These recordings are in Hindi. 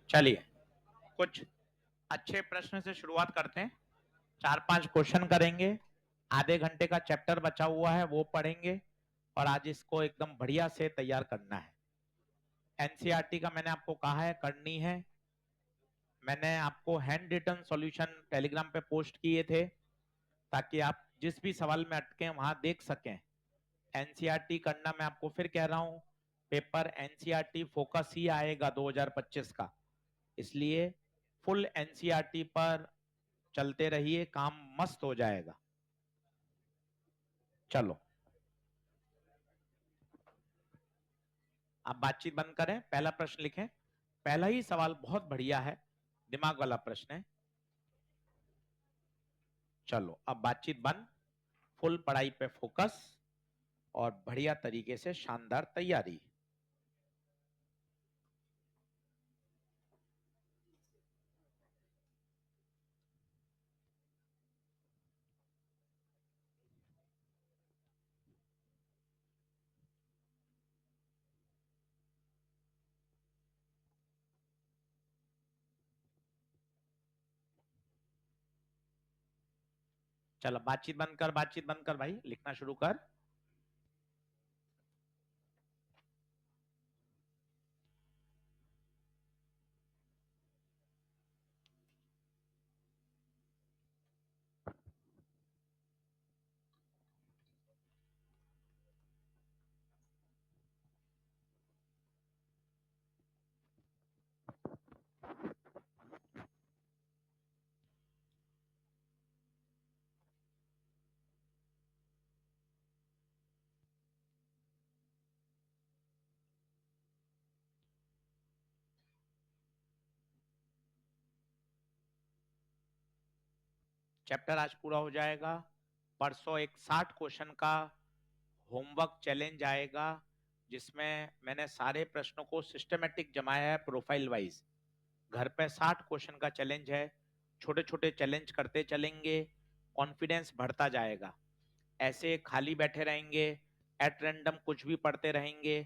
चलिए कुछ अच्छे प्रश्न से शुरुआत करते हैं। 4-5 क्वेश्चन करेंगे। आधे घंटे का चैप्टर बचा हुआ है, वो पढ़ेंगे और आज इसको एकदम बढ़िया से तैयार करना है। एनसीईआरटी का मैंने आपको कहा है करनी है। मैंने आपको हैंड रिटन सॉल्यूशन टेलीग्राम पे पोस्ट किए थे ताकि आप जिस भी सवाल में अटके वहां देख सकें। एनसीईआरटी करना, मैं आपको फिर कह रहा हूं, पेपर एनसीईआरटी फोकस ही आएगा 2025 का, इसलिए फुल एनसीईआरटी पर चलते रहिए, काम मस्त हो जाएगा। चलो आप बातचीत बंद करें, पहला प्रश्न लिखें। पहला ही सवाल बहुत बढ़िया है, दिमाग वाला प्रश्न है। चलो अब बातचीत बंद, फुल पढ़ाई पे फोकस और बढ़िया तरीके से शानदार तैयारी। चलो बातचीत बंद कर, बातचीत बंद कर भाई, लिखना शुरू कर। चैप्टर आज पूरा हो जाएगा। परसों एक 60 क्वेश्चन का होमवर्क चैलेंज आएगा, जिसमें मैंने सारे प्रश्नों को सिस्टमेटिक जमाया है प्रोफाइल वाइज। घर पे 60 क्वेश्चन का चैलेंज है, छोटे छोटे चैलेंज करते चलेंगे, कॉन्फिडेंस बढ़ता जाएगा। ऐसे खाली बैठे रहेंगे, एट रैंडम कुछ भी पढ़ते रहेंगे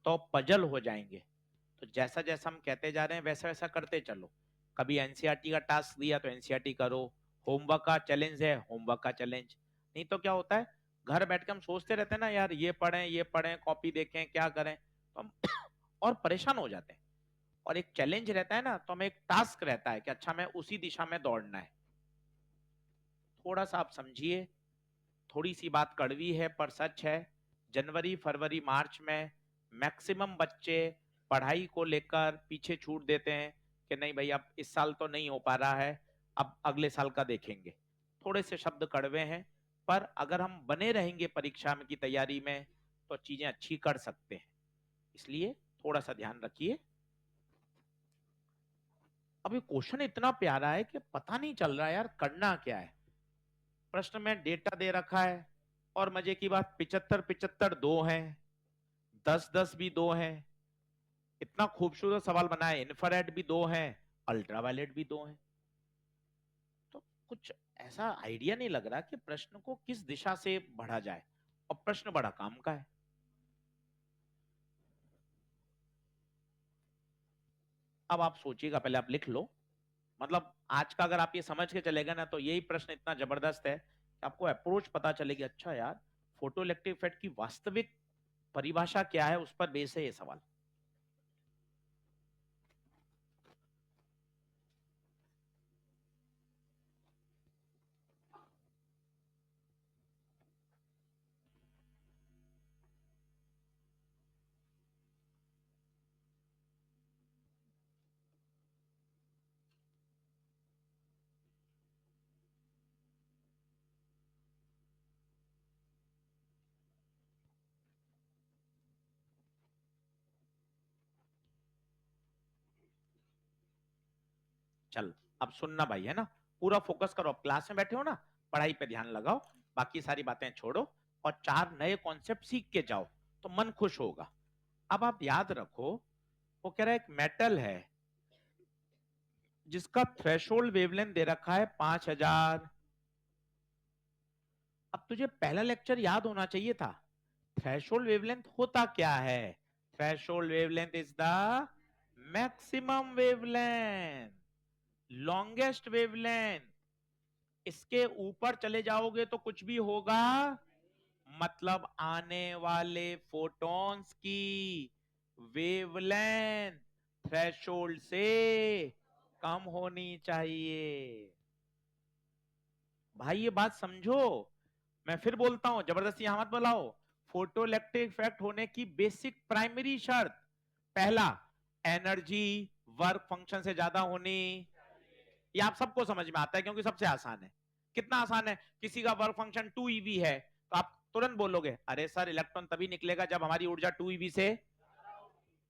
तो पजल हो जाएंगे। तो जैसा जैसा हम कहते जा रहे हैं वैसा वैसा करते चलो। कभी एनसीईआरटी का टास्क दिया तो एनसीईआरटी करो, होमवर्क का चैलेंज है होमवर्क का चैलेंज। नहीं तो क्या होता है, घर बैठ के हम सोचते रहते हैं ना यार, ये पढ़ें कॉपी देखें क्या करें, तो हम और परेशान हो जाते हैं। और एक चैलेंज रहता है ना, तो हमें एक टास्क रहता है कि अच्छा मैं उसी दिशा में दौड़ना है। थोड़ा सा आप समझिए, थोड़ी सी बात कड़वी है पर सच है। जनवरी फरवरी मार्च में मैक्सिमम बच्चे पढ़ाई को लेकर पीछे छूट देते हैं कि नहीं भाई अब इस साल तो नहीं हो पा रहा है, अब अगले साल का देखेंगे। थोड़े से शब्द कड़वे हैं, पर अगर हम बने रहेंगे परीक्षा की तैयारी में तो चीजें अच्छी कर सकते हैं, इसलिए थोड़ा सा ध्यान रखिए। अब ये क्वेश्चन इतना प्यारा है कि पता नहीं चल रहा है यार करना क्या है। प्रश्न में डेटा दे रखा है और मजे की बात 75 75 दो हैं, 10 10 भी दो हैं। इतना खूबसूरत सवाल बना है, इंफ्रारेड भी दो हैं, अल्ट्रावायलेट भी दो हैं। तो कुछ ऐसा आइडिया नहीं लग रहा कि प्रश्न को किस दिशा से बढ़ा जाए, और प्रश्न बड़ा काम का है। अब आप सोचिएगा, पहले आप लिख लो। मतलब आज का अगर आप ये समझ के चलेगा ना, तो यही प्रश्न इतना जबरदस्त है कि आपको अप्रोच पता चलेगी। अच्छा यार, फोटोइलेक्ट्रिक इफेक्ट की वास्तविक परिभाषा क्या है, उस पर बेस है ये सवाल। चल अब सुनना भाई, है ना, पूरा फोकस करो। अब क्लास में बैठे हो ना, पढ़ाई पे ध्यान लगाओ, बाकी सारी बातें छोड़ो और 4 नए कॉन्सेप्ट सीख के जाओ तो मन खुश होगा। अब आप याद रखो, वो कह रहा है एक मेटल है जिसका थ्रेशोल्ड वेवलेंथ दे रखा है 5000। अब तुझे पहला लेक्चर याद होना चाहिए था। थ्रेशोल्ड वेवलेंथ होता क्या है? Threshold wavelength is the maximum wavelength, longest wavelength, इसके ऊपर चले जाओगे तो कुछ भी होगा, मतलब आने वाले फोटॉन्स की वेवलेंथ थ्रेशोल्ड से कम होनी चाहिए। भाई ये बात समझो, मैं फिर बोलता हूं, जबरदस्ती यहां मत बुलाओ। फोटोइलेक्ट्रिक इफेक्ट होने की बेसिक प्राइमरी शर्त, पहला, एनर्जी वर्क फंक्शन से ज्यादा होनी। ये आप सबको समझ में आता है क्योंकि सबसे आसान है। कितना आसान है, किसी का वर्क फंक्शन 2 eV है तो आप तुरंत बोलोगे अरे सर इलेक्ट्रॉन तभी निकलेगा जब हमारी ऊर्जा 2 eV से।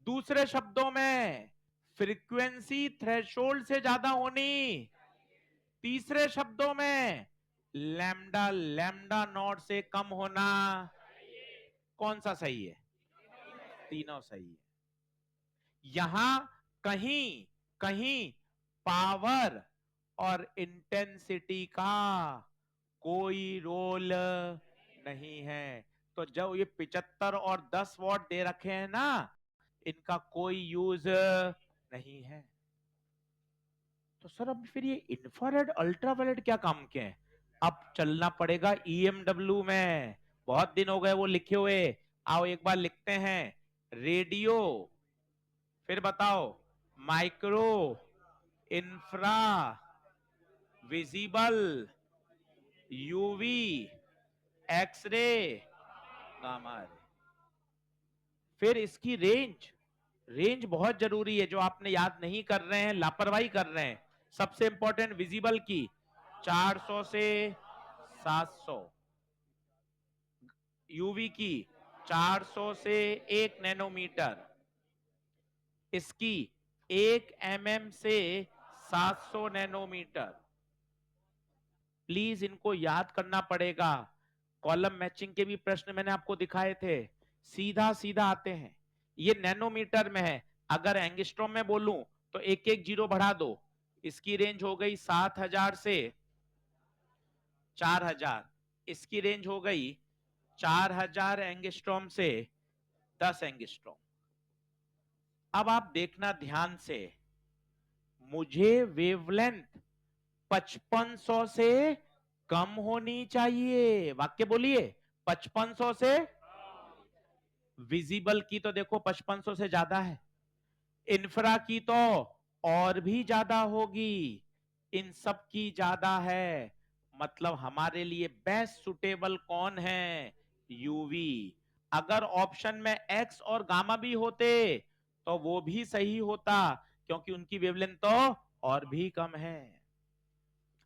दूसरे शब्दों में फ्रीक्वेंसी थ्रेशोल्ड से ज्यादा होनी। तीसरे शब्दों में लैम्डा लैम्डा नॉट से कम होना। कौन सा सही है? तीनों सही है। यहां कहीं कहीं पावर और इंटेंसिटी का कोई रोल नहीं है। तो जब ये 75 और 10 वॉट दे रखे हैं ना, इनका कोई यूज नहीं है। तो सर अब फिर ये इंफ्रारेड अल्ट्रावायलेट क्या काम के हैं? अब चलना पड़ेगा ईएमडब्ल्यू में, बहुत दिन हो गए वो लिखे हुए। आओ एक बार लिखते हैं, रेडियो, फिर बताओ micro, infra, visible, UV, x ray, gamma ray. फिर इसकी रेंज, रेंज बहुत जरूरी है, जो आपने याद नहीं कर रहे हैं, लापरवाही कर रहे हैं। सबसे इंपॉर्टेंट विजिबल की 400 से 700, यूवी की 400 से 1 नैनोमीटर, इसकी 1 mm से 700 नैनोमीटर। प्लीज इनको याद करना पड़ेगा। कॉलम मैचिंग के भी प्रश्न मैंने आपको दिखाए थे, सीधा सीधा आते हैं। ये नैनोमीटर में है, अगर एंगस्ट्रॉम में बोलूं तो एक एक जीरो बढ़ा दो। इसकी रेंज हो गई 7000 से 4000, इसकी रेंज हो गई 4000 एंगस्ट्रॉम से 10 एंगस्ट्रॉम। अब आप देखना ध्यान से, मुझे वेवलेंथ 5500 से कम होनी चाहिए। वाक्य बोलिए, 5500 से। विजिबल की तो देखो 5500 से ज्यादा है, इंफ्रा की तो और भी ज्यादा होगी, इन सब की ज्यादा है। मतलब हमारे लिए बेस्ट सुटेबल कौन है? यूवी। अगर ऑप्शन में एक्स और गामा भी होते तो वो भी सही होता, क्योंकि उनकी वेवलेंथ तो और भी कम है।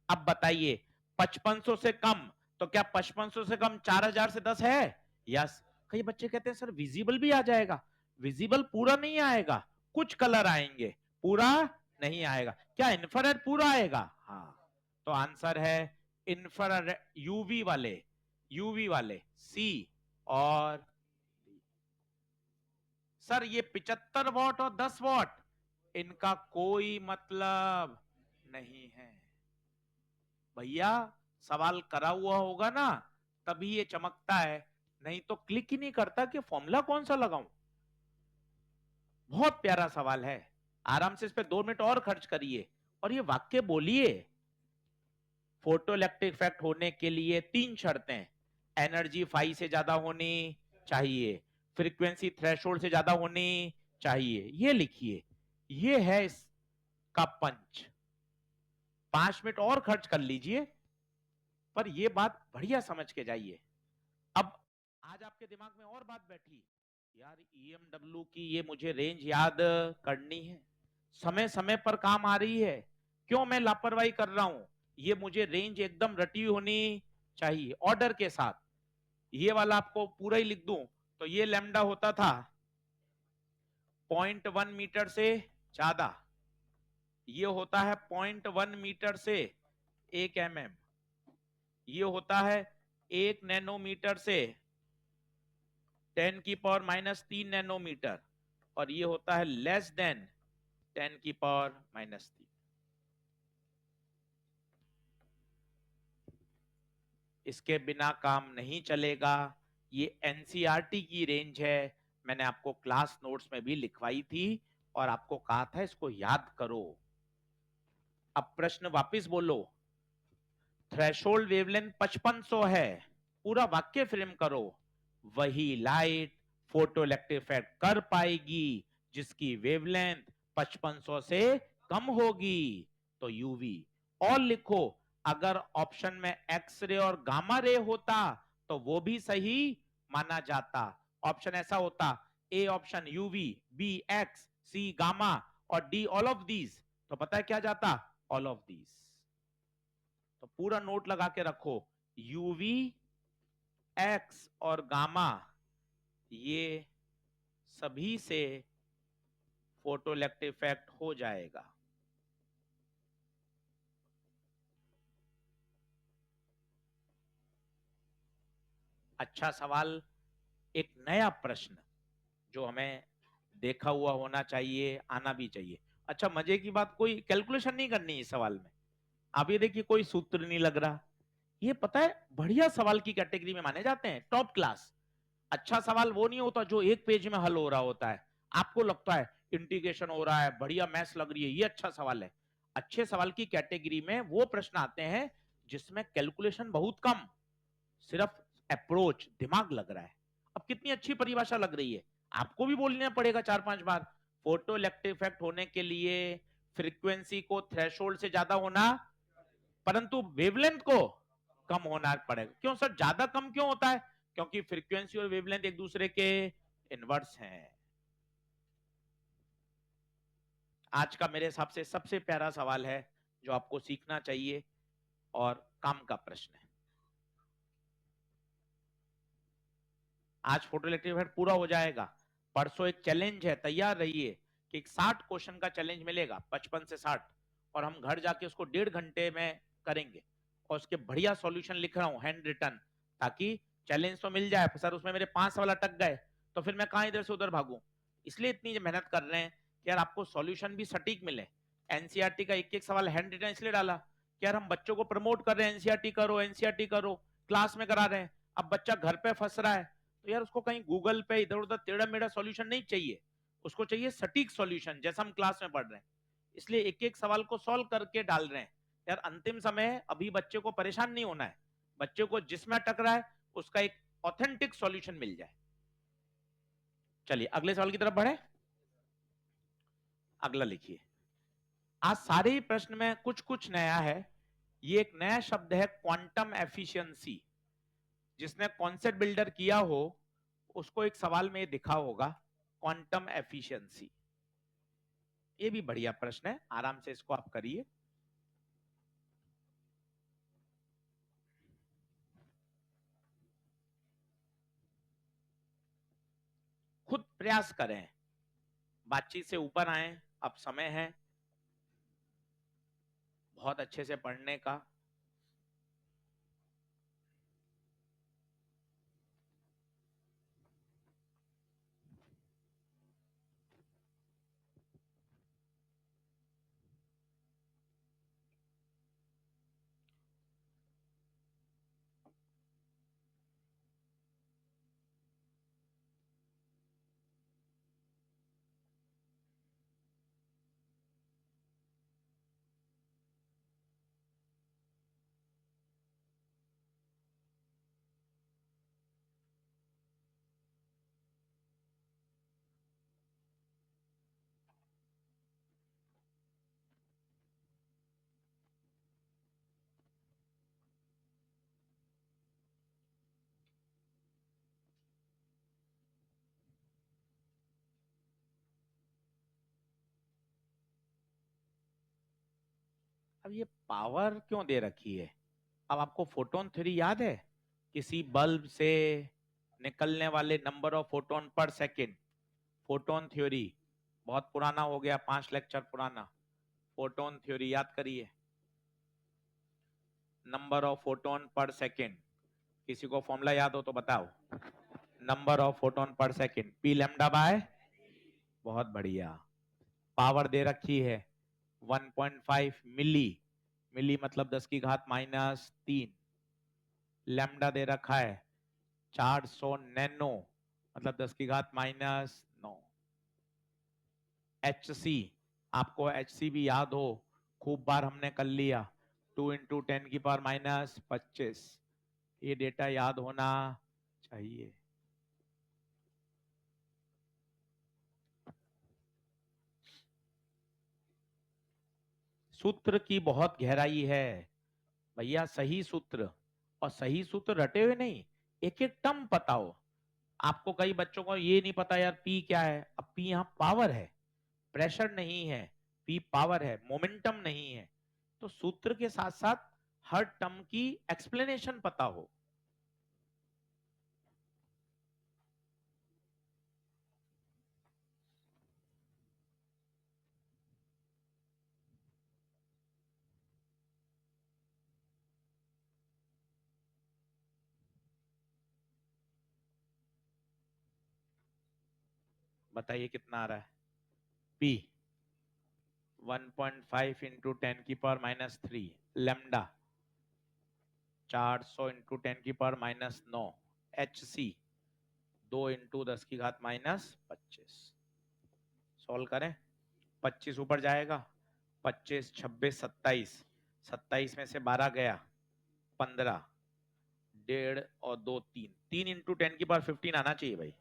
अब बताइए 5500 से कम, तो क्या 5500 से कम 4000 से 10 है? यस। कई बच्चे कहते हैं सर विजिबल भी आ जाएगा। विजिबल पूरा नहीं आएगा, कुछ कलर आएंगे, पूरा नहीं आएगा। क्या इंफ्रारेड पूरा आएगा? हाँ। तो आंसर है इंफ्रारेड, यूवी वाले, यूवी वाले सी और डी। सर ये 75 वॉट और 10 वॉट, इनका कोई मतलब नहीं है। भैया सवाल करा हुआ होगा ना, तभी ये चमकता है, नहीं तो क्लिक ही नहीं करता कि फॉर्मूला कौन सा लगाऊं। बहुत प्यारा सवाल है, आराम से इस पे 2 मिनट और खर्च करिए और ये वाक्य बोलिए। फोटोइलेक्ट्रिक इफेक्ट होने के लिए 3 शर्तें, एनर्जी 5 से ज्यादा होनी चाहिए, फ्रीक्वेंसी थ्रेशोल्ड से ज्यादा होनी चाहिए। ये लिखिए, ये है इसका पंच। 5 मिनट और खर्च कर लीजिए, पर ये बात बढ़िया समझ के जाइए। अब आज आपके दिमाग में और बात बैठी, यार ईएमडब्ल्यू की ये मुझे रेंज याद करनी है, समय समय पर काम आ रही है, क्यों मैं लापरवाही कर रहा हूं? ये मुझे रेंज एकदम रटी होनी चाहिए ऑर्डर के साथ। ये वाला आपको पूरा ही लिख दूं तो ये लैम्डा होता था 0.1 मीटर से ज्यादा, ये होता है 0.1 मीटर से 1 mm, ये होता है 1 नैनोमीटर से 10 की पावर -3 नैनोमीटर, और ये होता है लेस देन 10 की पावर -3। इसके बिना काम नहीं चलेगा। ये एनसीईआरटी की रेंज है, मैंने आपको क्लास नोट्स में भी लिखवाई थी और आपको कहा था इसको याद करो। अब प्रश्न वापस बोलो, थ्रेशोल्ड वेवलेंथ 5500 है, पूरा वाक्य फ्रेम करो, वही लाइट फोटो इलेक्ट्रिक इफेक्ट कर पाएगी जिसकी वेवलेंथ 5500 से कम होगी, तो यूवी। और लिखो, अगर ऑप्शन में एक्स रे और गामा रे होता तो वो भी सही माना जाता। ऑप्शन ऐसा होता, A option UV, B X, C gamma और डी ऑल ऑफ दीज, तो पता है क्या जाता, ऑल ऑफ दीज। तो पूरा नोट लगा के रखो, यूवी, एक्स और गामा ये सभी से फोटो इलेक्ट्रिक इफेक्ट हो जाएगा। अच्छा सवाल, एक नया प्रश्न जो हमें देखा हुआ होना चाहिए, आना भी चाहिए। अच्छा मजे की बात, कोई कैलकुलेशन नहीं करनी इस सवाल में। आप ये देखिए, कोई सूत्र नहीं लग रहा। ये पता है बढ़िया सवाल की कैटेगरी में माने जाते हैं, टॉप क्लास। अच्छा सवाल वो नहीं होता जो एक पेज में हल हो रहा होता है, आपको लगता है इंटीग्रेशन हो रहा है, बढ़िया मैथ्स लग रही है, ये अच्छा सवाल है। अच्छे सवाल की कैटेगरी में वो प्रश्न आते हैं जिसमें कैलकुलेशन बहुत कम, सिर्फ अप्रोच, दिमाग लग रहा है। अब कितनी अच्छी परिभाषा लग रही है, आपको भी बोलना पड़ेगा 4-5 बार। फोटो इलेक्ट्रिक इफेक्ट होने के लिए फ्रीक्वेंसी को थ्रेशोल्ड से ज्यादा होना, परंतु वेवलेंथ को कम होना पड़ेगा। क्यों सर, ज्यादा कम क्यों होता है? क्योंकि फ्रीक्वेंसी और वेवलेंथ एक दूसरे के इनवर्स हैं। आज का मेरे हिसाब से सबसे प्यारा सवाल है जो आपको सीखना चाहिए और काम का प्रश्न है। आज फोटो इलेक्ट्रिक इफेक्ट पूरा हो जाएगा, परसों एक चैलेंज है, तैयार रहिए कि 60 क्वेश्चन का चैलेंज मिलेगा, 55 से 60, और हम घर जाके उसको 1.5 घंटे में करेंगे और उसके बढ़िया सॉल्यूशन लिख रहा हूं हैंड रिटन, ताकि चैलेंज तो मिल जाए। सर उसमें मेरे 5 सवाल अटक गए तो फिर मैं कहां इधर से उधर भागूं। इसलिए इतनी मेहनत कर रहे हैं कि यार आपको सॉल्यूशन भी सटीक मिले। एनसीईआरटी का एक एक सवाल हैंड रिटन इसलिए डाला कि यार हम बच्चों को प्रमोट कर रहे हैं, एनसीईआरटी करो एनसीईआरटी करो, क्लास में करा रहे हैं। अब बच्चा घर पे फंस रहा है तो यार उसको कहीं गूगल पे इधर उधर टेढ़ा मेढ़ा सॉल्यूशन नहीं चाहिए, उसको चाहिए सटीक सॉल्यूशन जैसा हम क्लास में पढ़ रहे हैं। इसलिए एक एक सवाल को सॉल्व करके डाल रहे हैं। यार अंतिम समय अभी बच्चे को परेशान नहीं होना है, बच्चे को जिसमें अटक रहा है उसका एक ऑथेंटिक सॉल्यूशन मिल जाए। चलिए अगले सवाल की तरफ बढ़े। अगला लिखिए, आज सारे ही प्रश्न में कुछ कुछ नया है। ये एक नया शब्द है क्वांटम एफिशिएंसी। जिसने कॉन्सेप्ट बिल्डर किया हो उसको एक सवाल में दिखा होगा क्वांटम एफिशिएंसी। ये भी बढ़िया प्रश्न है, आराम से इसको आप करिए। खुद प्रयास करें, बातचीत से ऊपर आए, अब समय है बहुत अच्छे से पढ़ने का। अब ये पावर क्यों दे रखी है? अब आपको फोटोन थ्योरी याद है, किसी बल्ब से निकलने वाले नंबर ऑफ फोटोन पर सेकेंड, फोटोन थ्योरी बहुत पुराना हो गया, 5 लेक्चर पुराना। फोटोन थ्योरी याद करिए, नंबर ऑफ फोटोन पर सेकेंड। किसी को फॉर्मूला याद हो तो बताओ, नंबर ऑफ फोटोन पर सेकेंड पी लैम्डा बाय, बहुत बढ़िया। पावर दे रखी है 1.5 मिली, मिली मतलब 10 की घात -3। लैम्डा दे रखा है 400 नैनो मतलब 10 की घात -9। HC, आपको HC भी याद हो, खूब बार हमने कर लिया, 2 इंटू 10⁻⁻25, ये डेटा याद होना चाहिए। सूत्र की बहुत गहराई है भैया, सही सूत्र, और सही सूत्र रटे हुए नहीं, एक एक टर्म पता हो। आपको कई बच्चों को ये नहीं पता यार पी क्या है, अब पी यहाँ पावर है, प्रेशर नहीं है, पी पावर है, मोमेंटम नहीं है। तो सूत्र के साथ साथ हर टर्म की एक्सप्लेनेशन पता हो। बताइए कितना आ रहा है P, 1.5 into 10⁻³ lambda, 400 into 10⁻⁹ HC 2 into 10⁻⁻25। Solve करें, 25 ऊपर जाएगा, 25, 26, 27, 27 में से 12 गया, 15, 1.5 और 2 3, 3 इंटू 10⁻15 आना चाहिए भाई।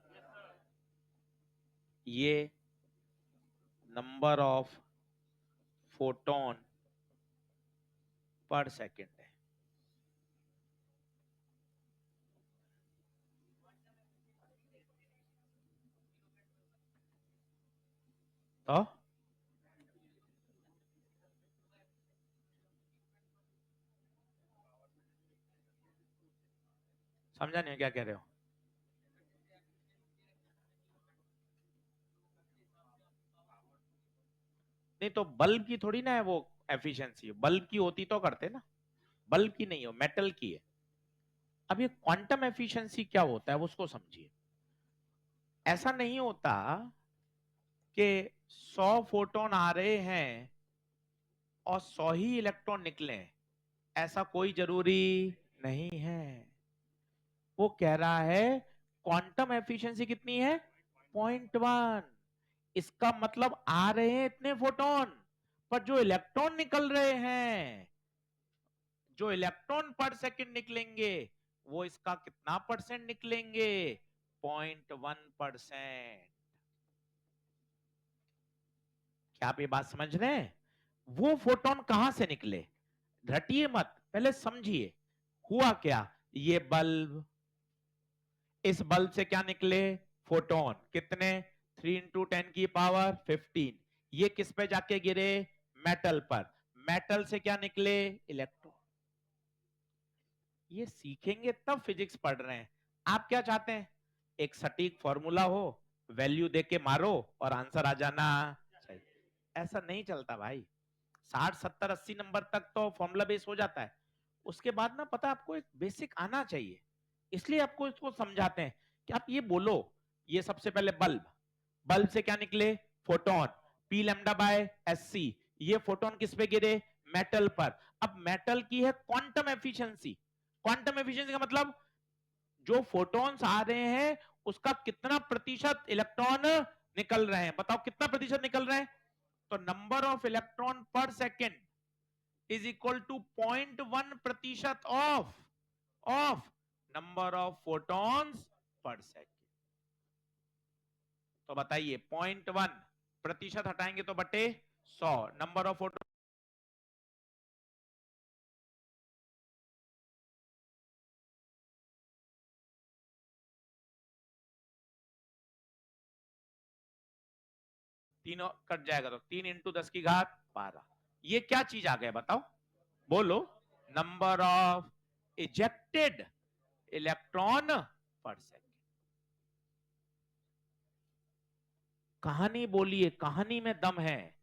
ये नंबर ऑफ फोटोन पर सेकेंड है। तो समझा नहीं क्या कह रहे हो? नहीं तो बल्ब की थोड़ी ना है वो एफिशिएंसी, बल्ब की होती तो करते ना, बल्ब की नहीं हो, मेटल की है। अब ये क्वांटम एफिशिएंसी क्या होता है उसको समझिए। ऐसा नहीं होता कि 100 फोटोन आ रहे हैं और 100 ही इलेक्ट्रॉन निकले, ऐसा कोई जरूरी नहीं है। वो कह रहा है क्वांटम एफिशिएंसी कितनी है, 0.1। इसका मतलब आ रहे हैं इतने फोटोन, पर जो इलेक्ट्रॉन निकल रहे हैं, जो इलेक्ट्रॉन पर सेकंड निकलेंगे, वो इसका कितना परसेंट निकलेंगे, 0.1%। क्या आप ये बात समझ रहे हैं? वो फोटोन कहां से निकले, रटिए मत, पहले समझिए हुआ क्या। ये बल्ब, इस बल्ब से क्या निकले, फोटोन, कितने, 3 इंटू 10⁻15। ये किस पे जाके गिरे, मेटल पर, मेटल से क्या निकले, इलेक्ट्रॉन। ये सीखेंगे तब फिजिक्स पढ़ रहे हैं। आप क्या चाहते हैं, एक सटीक फॉर्मूला हो, वैल्यू दे के मारो और आंसर आ जाना चाहिए। ऐसा नहीं चलता भाई। 60 70 80 नंबर तक तो फॉर्मूला बेस हो जाता है, उसके बाद ना पता आपको एक बेसिक आना चाहिए। इसलिए आपको इसको समझाते हैं कि आप ये बोलो, ये सबसे पहले बल्ब, बल्ब से क्या निकले, photon, P lambda by SC. ये फोटोन किस पे गिरे, मेटल पर। अब मेटल की है क्वांटम एफिशिएंसी, क्वांटम एफिशिएंसी का मतलब जो फोटॉन्स आ रहे हैं उसका कितना प्रतिशत इलेक्ट्रॉन निकल रहे हैं, बताओ कितना प्रतिशत निकल रहे हैं। तो number of electron per second is equal to 0.1% of number of photons per second. तो बताइए 0.1% हटाएंगे तो बटे 100, नंबर ऑफ फोटोन 3 कट जाएगा तो 3 इंटू 10⁻12। ये क्या चीज आ गया बताओ, बोलो, number of ejected electron per second. कहानी बोलिए, कहानी में दम है,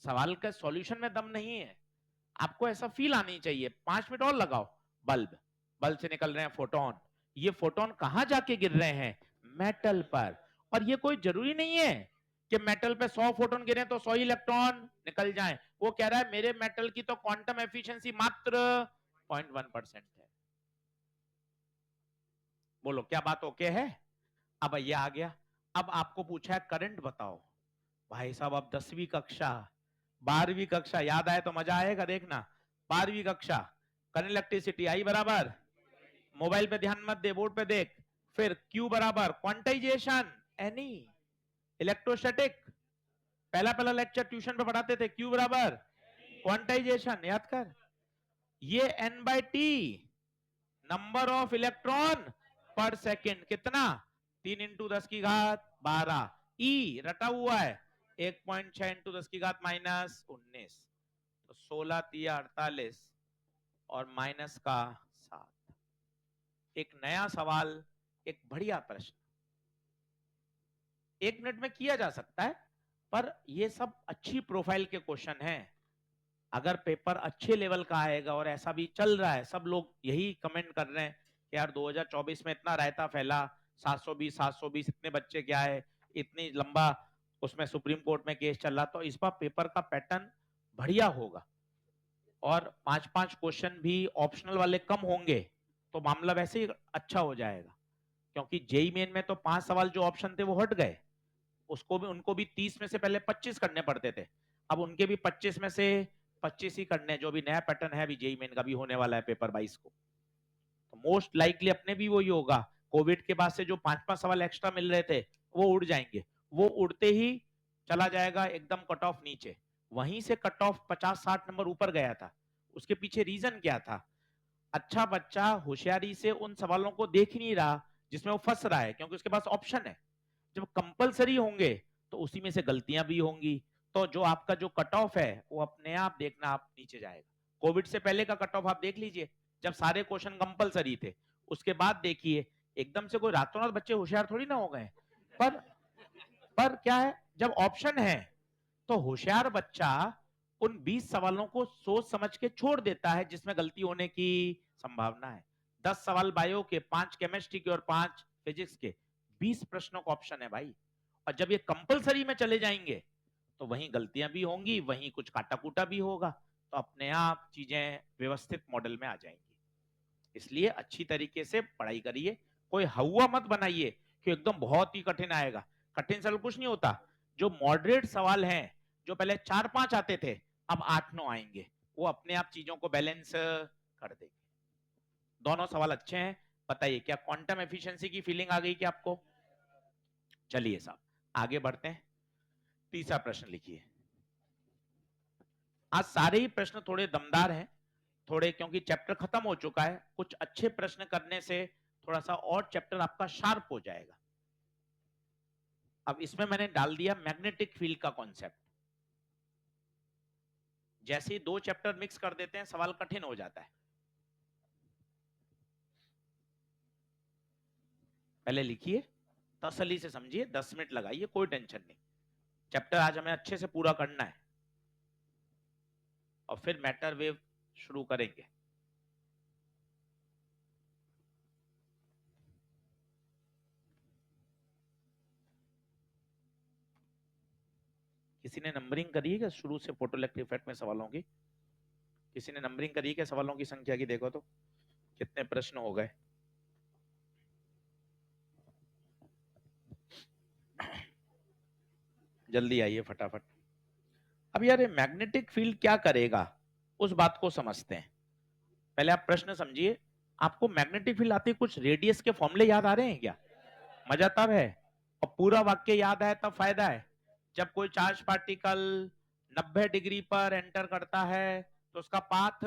सवाल का सॉल्यूशन में दम नहीं है। आपको ऐसा फील आनी चाहिए। 5 मिनट और लगाओ, बल्ब, बल्ब से निकल रहे हैं फोटोन, ये फोटोन कहां जाके गिर रहे हैं, मेटल पर। और ये कोई जरूरी नहीं है कि मेटल पे 100 फोटोन गिरे तो 100 इलेक्ट्रॉन निकल जाएं। वो कह रहा है मेरे मेटल की तो क्वांटम एफिशिएंसी मात्र 0.1% है। बोलो क्या बात ओके है? अब ये आ गया। अब आपको पूछा है करंट बताओ, भाई साहब अब 10वीं कक्षा 12वीं कक्षा याद आए तो मजा आएगा देखना। 12वीं कक्षा करंट इलेक्ट्रिसिटी आई बराबर, मोबाइल पे ध्यान मत दे, बोर्ड पे देख। फिर Q बराबर क्वांटाइजेशन एनी इलेक्ट्रोस्टैटिक, पहला पहला लेक्चर ट्यूशन पे पढ़ाते थे, Q बराबर क्वांटाइजेशन, याद कर। ये N/T number of electron per second, कितना 3 इंटू 10 की घात 12, ई रटा हुआ है 1.6 इंटू 10 की घात -19, तो 16 तिया 48 और माइनस का 7। एक नया सवाल, एक बढ़िया प्रश्न 1 मिनट में किया जा सकता है, पर ये सब अच्छी प्रोफाइल के क्वेश्चन हैं। अगर पेपर अच्छे लेवल का आएगा, और ऐसा भी चल रहा है, सब लोग यही कमेंट कर रहे हैं कि यार 2024 में इतना रायता फैला, 720 इतने बच्चे क्या है, इतनी लंबा उसमें सुप्रीम कोर्ट में केस चल रहा, तो इस बार पेपर का पैटर्न बढ़िया होगा और 5-5 क्वेश्चन भी ऑप्शनल वाले कम होंगे, तो मामला वैसे ही अच्छा हो जाएगा। क्योंकि जेई मेन में तो 5 सवाल जो ऑप्शन थे वो हट गए, उसको भी उनको भी 30 में से पहले 25 करने पड़ते थे, अब उनके भी 25 में से 25 ही करने, जो भी नया पैटर्न है, अभी जेई मेन का भी होने वाला है पेपर 22 को, तो मोस्ट लाइकली अपने भी वही होगा। कोविड के बाद से जो 5-5 सवाल एक्स्ट्रा मिल रहे थे वो उड़ जाएंगे, वो उड़ते ही चला जाएगा एकदम कट ऑफ नीचे, वहीं से कट ऑफ 50-60 नंबर ऊपर गया था। उसके पीछे रीजन क्या था? अच्छा बच्चा होशियारी से उन सवालों को देख नहीं रहा जिसमें वो फंस रहा है, क्योंकि उसके पास ऑप्शन है। जब कंपलसरी होंगे तो उसी में से गलतियां भी होंगी, तो जो आपका जो कट ऑफ है वो अपने आप देखना आप नीचे जाएगा। कोविड से पहले का कट ऑफ आप देख लीजिए, जब सारे क्वेश्चन कंपलसरी थे, उसके बाद देखिए एकदम से कोई रातों रात बच्चे होशियार थोड़ी ना हो गए, पर पर क्या है, जब ऑप्शन है तो होशियार बच्चा उन 20 सवालों को सोच समझ के छोड़ देता है जिसमें गलती होने की संभावना है। 10 सवाल बायो के, 5 केमिस्ट्री के और 5 फिजिक्स के, 20 प्रश्नों का ऑप्शन है भाई। और जब ये कंपलसरी में चले जाएंगे तो वहीं गलतियां भी होंगी, वहीं कुछ काटा कूटा भी होगा, तो अपने आप चीजें व्यवस्थित मॉडल में आ जाएंगी। इसलिए अच्छी तरीके से पढ़ाई करिए, कोई हवा मत बनाइए कि एकदम बहुत ही कठिन आएगा। कठिन सवाल कुछ नहीं होता, जो मॉडरेट सवाल हैं, जो पहले 4-5 आते थे अब 8-9 आएंगे, वो अपने आप चीजों को बैलेंस कर देंगे। दोनों सवाल अच्छे हैं। बताइए क्या क्वांटम एफिशिएंसी की फीलिंग आ गई क्या आपको? चलिए साहब आगे बढ़ते हैं, तीसरा प्रश्न लिखिए। आज सारे ही प्रश्न थोड़े दमदार हैं, थोड़े, क्योंकि चैप्टर खत्म हो चुका है, कुछ अच्छे प्रश्न करने से थोड़ा सा और चैप्टर आपका शार्प हो जाएगा। अब इसमें मैंने डाल दिया मैग्नेटिक फील्ड का कॉन्सेप्ट। जैसे ही 2 चैप्टर मिक्स कर देते हैं सवाल कठिन हो जाता है। पहले लिखिए, तसल्ली से समझिए, 10 मिनट लगाइए, कोई टेंशन नहीं। चैप्टर आज हमें अच्छे से पूरा करना है और फिर मैटर वेव शुरू करेंगे। किसी ने नंबरिंग करी है क्या शुरू से फोटोइलेक्ट्रिक इफेक्ट में सवालों की? किसी ने नंबरिंग करी है क्या सवालों की संख्या की? देखो तो कितने प्रश्न हो गए। जल्दी आइए फटाफट। अब यार मैग्नेटिक फील्ड क्या करेगा उस बात को समझते हैं। पहले आप प्रश्न समझिए, आपको मैग्नेटिक फील्ड आते कुछ रेडियस के फॉर्मूले याद आ रहे हैं क्या? मजा तब है, और पूरा वाक्य याद है तब फायदा है। जब कोई चार्ज पार्टिकल 90 डिग्री पर एंटर करता है तो उसका पाथ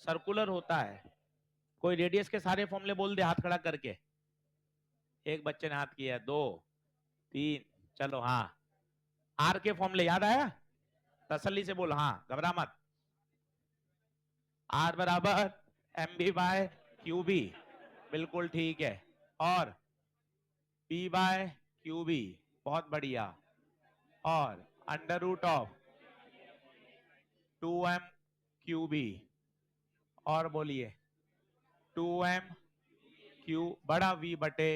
सर्कुलर होता है। कोई रेडियस के सारे फॉर्मूले बोल दे हाथ खड़ा करके। एक बच्चे ने हाथ किया, 2 3, चलो हाँ। आर के फॉर्मूले याद आया? तसल्ली से बोल, हाँ घबरा मत। आर बराबर M B by Q B, बिल्कुल ठीक है। और पी बाय क्यू बी, बहुत बढ़िया। और under root of 2m Q B, और बोलिए 2m क्यू बड़ा वी बटे,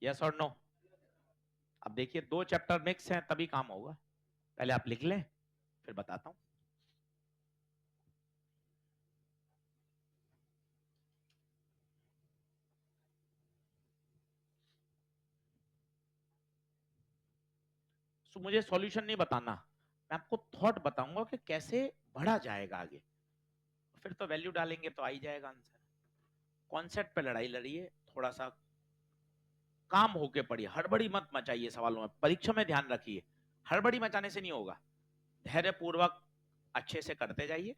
यस और नो? अब देखिए 2 चैप्टर मिक्स हैं तभी काम होगा, पहले आप लिख लें फिर बताता हूं। मुझे सॉल्यूशन नहीं बताना, मैं आपको थॉट बताऊंगा कि कैसे बढ़ा जाएगा आगे, फिर तो वैल्यू डालेंगे तो आ ही जाएगा आंसर। कॉन्सेप्ट पे लड़ाई लड़िए, थोड़ा सा काम होके पढ़िए, हड़बड़ी मत मचाइए सवालों में, परीक्षा में ध्यान रखिए, हड़बड़ी मचाने से नहीं होगा, धैर्य पूर्वक अच्छे से करते जाइए।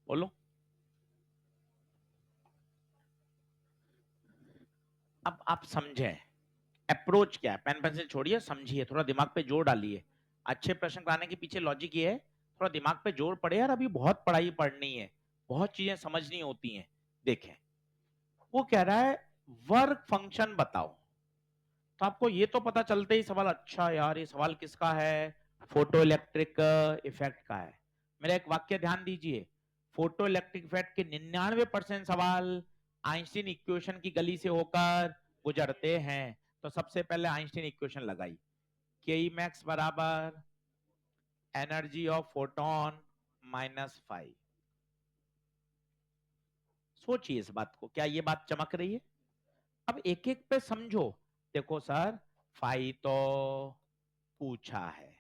बोलो। अब आप समझे अप्रोच क्या है, पेन पेंसिल छोड़िए, समझिए, थोड़ा दिमाग पे जोर डालिए। अच्छे प्रश्न कराने के पीछे लॉजिक ये है, थोड़ा दिमाग पे जोर पड़े यार, अभी बहुत पढ़ाई पढ़नी है, बहुत चीजें समझनी होती हैं। देखें, वो कह रहा है वर्क फंक्शन बताओ, तो आपको ये तो पता चलते ही सवाल, अच्छा यार ये सवाल किसका है, फोटो इलेक्ट्रिक इफेक्ट का है। मेरा एक वाक्य ध्यान दीजिए, फोटो इलेक्ट्रिक इफेक्ट के 99% सवाल आइंस्टीन इक्वेशन की गली से होकर गुजरते हैं। तो सबसे पहले आइंस्टीन इक्वेशन लगाई, के ई मैक्स बराबर एनर्जी ऑफ फोटोन -5। सोचिए इस बात को, क्या ये बात चमक रही है? अब एक एक पे समझो। देखो सर, फाई तो पूछा है,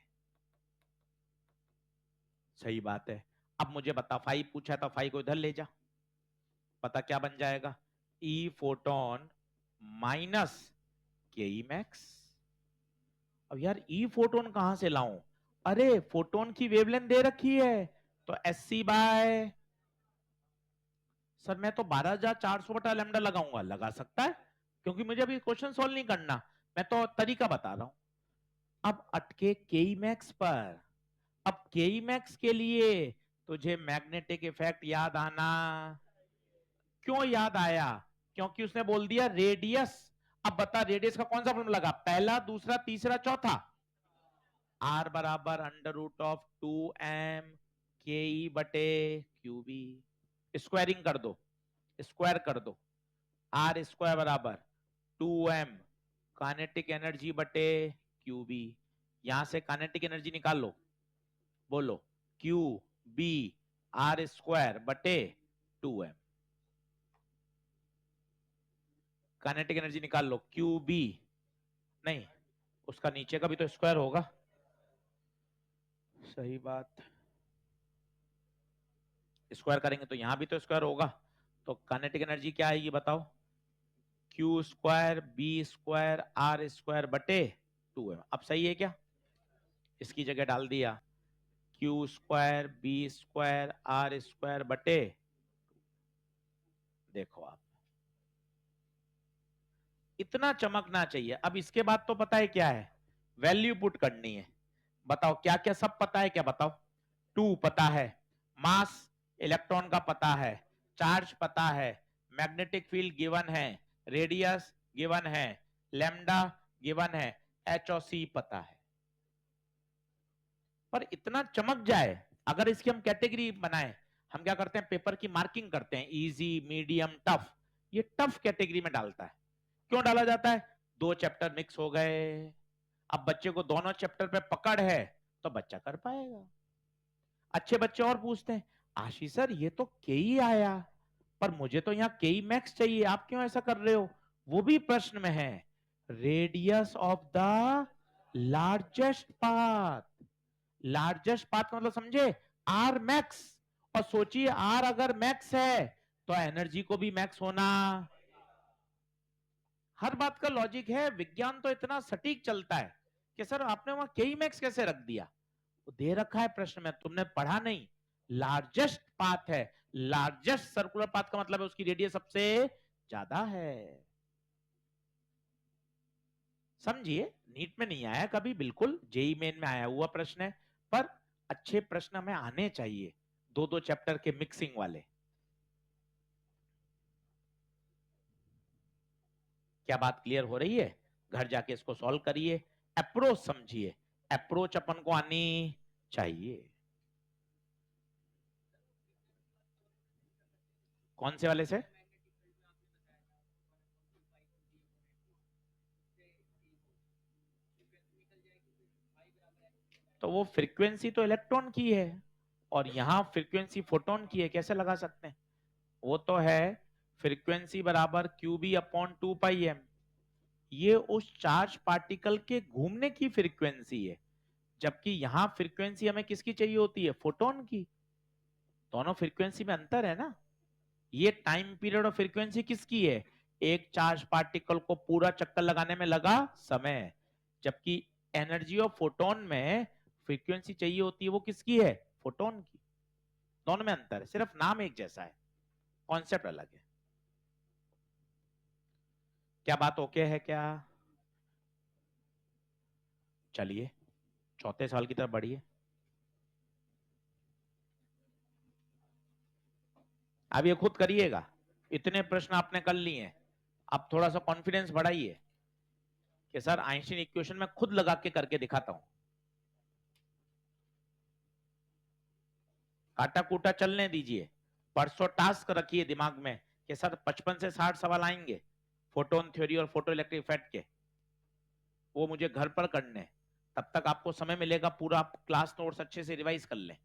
सही बात है। अब मुझे बता, फाई पूछा तो फाई को इधर ले जा, पता क्या बन जाएगा, ई फोटोन माइनस के ई मैक्स। अब यार ई फोटोन कहां से लाऊं, अरे फोटोन की वेवलेंथ दे रखी है, तो एस सी बाय, सर मैं तो 12,400 बटा लैम्डा लगाऊंगा, लगा सकता है, क्योंकि मुझे अभी क्वेश्चन सॉल्व नहीं करना, मैं तो तरीका बता रहा हूं। अब अटके के ई मैक्स पर, अब के ई मैक्स के लिए तुझे मैग्नेटिक इफेक्ट याद आना, क्यों याद आया, क्योंकि उसने बोल दिया रेडियस। अब बता रेडियस का कौन सा फॉर्मूला लगा, पहला दूसरा तीसरा चौथा, आर बराबर अंडर रूट ऑफ 2m के ई बटे क्यू बी, स्क्वायरिंग कर दो, स्क्वायर कर दो, आर स्क्वायर बराबर 2m काइनेटिक एनर्जी बटे क्यू बी, यहां से काइनेटिक एनर्जी निकाल लो, बोलो क्यू बी आर स्क्वायर बटे 2m, काइनेटिक एनर्जी निकाल लो, क्यू बी, नहीं उसका नीचे का भी तो स्क्वायर होगा, सही बात, स्क्वायर करेंगे तो यहां भी तो स्क्वायर होगा, तो काइनेटिक एनर्जी क्या आएगी बताओ, Q square B square R square बटे 2m। अब सही है क्या, इसकी जगह डाल दिया Q square B square R square बटे, देखो आप, इतना चमकना चाहिए। अब इसके बाद तो पता है क्या है, वैल्यू पुट करनी है, बताओ क्या क्या सब पता है क्या, बताओ, 2 पता है, मास इलेक्ट्रॉन का पता है, चार्ज पता है, मैग्नेटिक फील्ड गिवन है, रेडियस गिवन है, लैम्डा गिवन है, एच और सी पता है। पर इतना चमक जाए, अगर इसकी हम कैटेगरी बनाए, हम क्या करते हैं, पेपर की मार्किंग करते हैं, इजी मीडियम टफ, ये टफ कैटेगरी में डालता है। क्यों डाला जाता है, 2 चैप्टर मिक्स हो गए, अब बच्चे को दोनों चैप्टर पे पकड़ है तो बच्चा कर पाएगा। अच्छे बच्चे और पूछते हैं, आशीष सर ये तो केई आया, पर मुझे तो यहाँ केई मैक्स चाहिए, आप क्यों ऐसा कर रहे हो, वो भी प्रश्न में है, radius of the largest path, largest path का मतलब समझे, आर मैक्स, और सोचिए आर अगर मैक्स है तो एनर्जी को भी मैक्स होना, हर बात का लॉजिक है। विज्ञान तो इतना सटीक चलता है कि सर आपने वहां के मैक्स कैसे रख दिया? वो दे रखा है प्रश्न में, तुमने पढ़ा नहीं। लार्जेस्ट पाथ है, लार्जेस्ट सर्कुलर पाथ का मतलब है उसकी रेडियस सबसे ज्यादा है। समझिए, नीट में नहीं आया कभी, बिल्कुल जेई मेन में आया हुआ प्रश्न है। पर अच्छे प्रश्न हमें आने चाहिए, दो दो चैप्टर के मिक्सिंग वाले। क्या बात क्लियर हो रही है? घर जाके इसको सॉल्व करिए, अप्रोच समझिए, अप्रोच अपन को आनी चाहिए। कौन से वाले से? तो वो फ्रीक्वेंसी तो इलेक्ट्रॉन की है और यहाँ फ्रीक्वेंसी फोटोन की है, कैसे लगा सकते हैं? वो तो है फ्रीक्वेंसी बराबर क्यू बी अपॉन 2 पाई एम। ये उस चार्ज पार्टिकल के घूमने की फ्रीक्वेंसी है, जबकि यहां फ्रीक्वेंसी हमें किसकी चाहिए होती है? फोटोन की। दोनों फ्रीक्वेंसी में अंतर है ना। ये टाइम पीरियड और फ्रीक्वेंसी किसकी है? एक चार्ज पार्टिकल को पूरा चक्कर लगाने में लगा समय, जबकि एनर्जी ऑफ फोटोन में फ्रीक्वेंसी चाहिए होती है, वो किसकी है? फोटोन की। दोनों में अंतर है, सिर्फ नाम एक जैसा है, कॉन्सेप्ट अलग है। क्या बात ओके है क्या? चलिए चौथे सवाल की तरफ बढ़िए। अब ये खुद करिएगा, इतने प्रश्न आपने कर लिए हैं, अब थोड़ा सा कॉन्फिडेंस बढ़ाइए कि सर आइंस्टीन इक्वेशन में खुद लगा के करके दिखाता हूं। काटा कूटा चलने दीजिए, परसों टास्क रखिए दिमाग में कि सर 55 से 60 सवाल आएंगे फोटोन थ्योरी और फोटो इलेक्ट्रिक इफेक्ट के, वो मुझे घर पर करने हैं। तब तक आपको समय मिलेगा पूरा, आप क्लास नोट्स अच्छे से रिवाइज कर लें।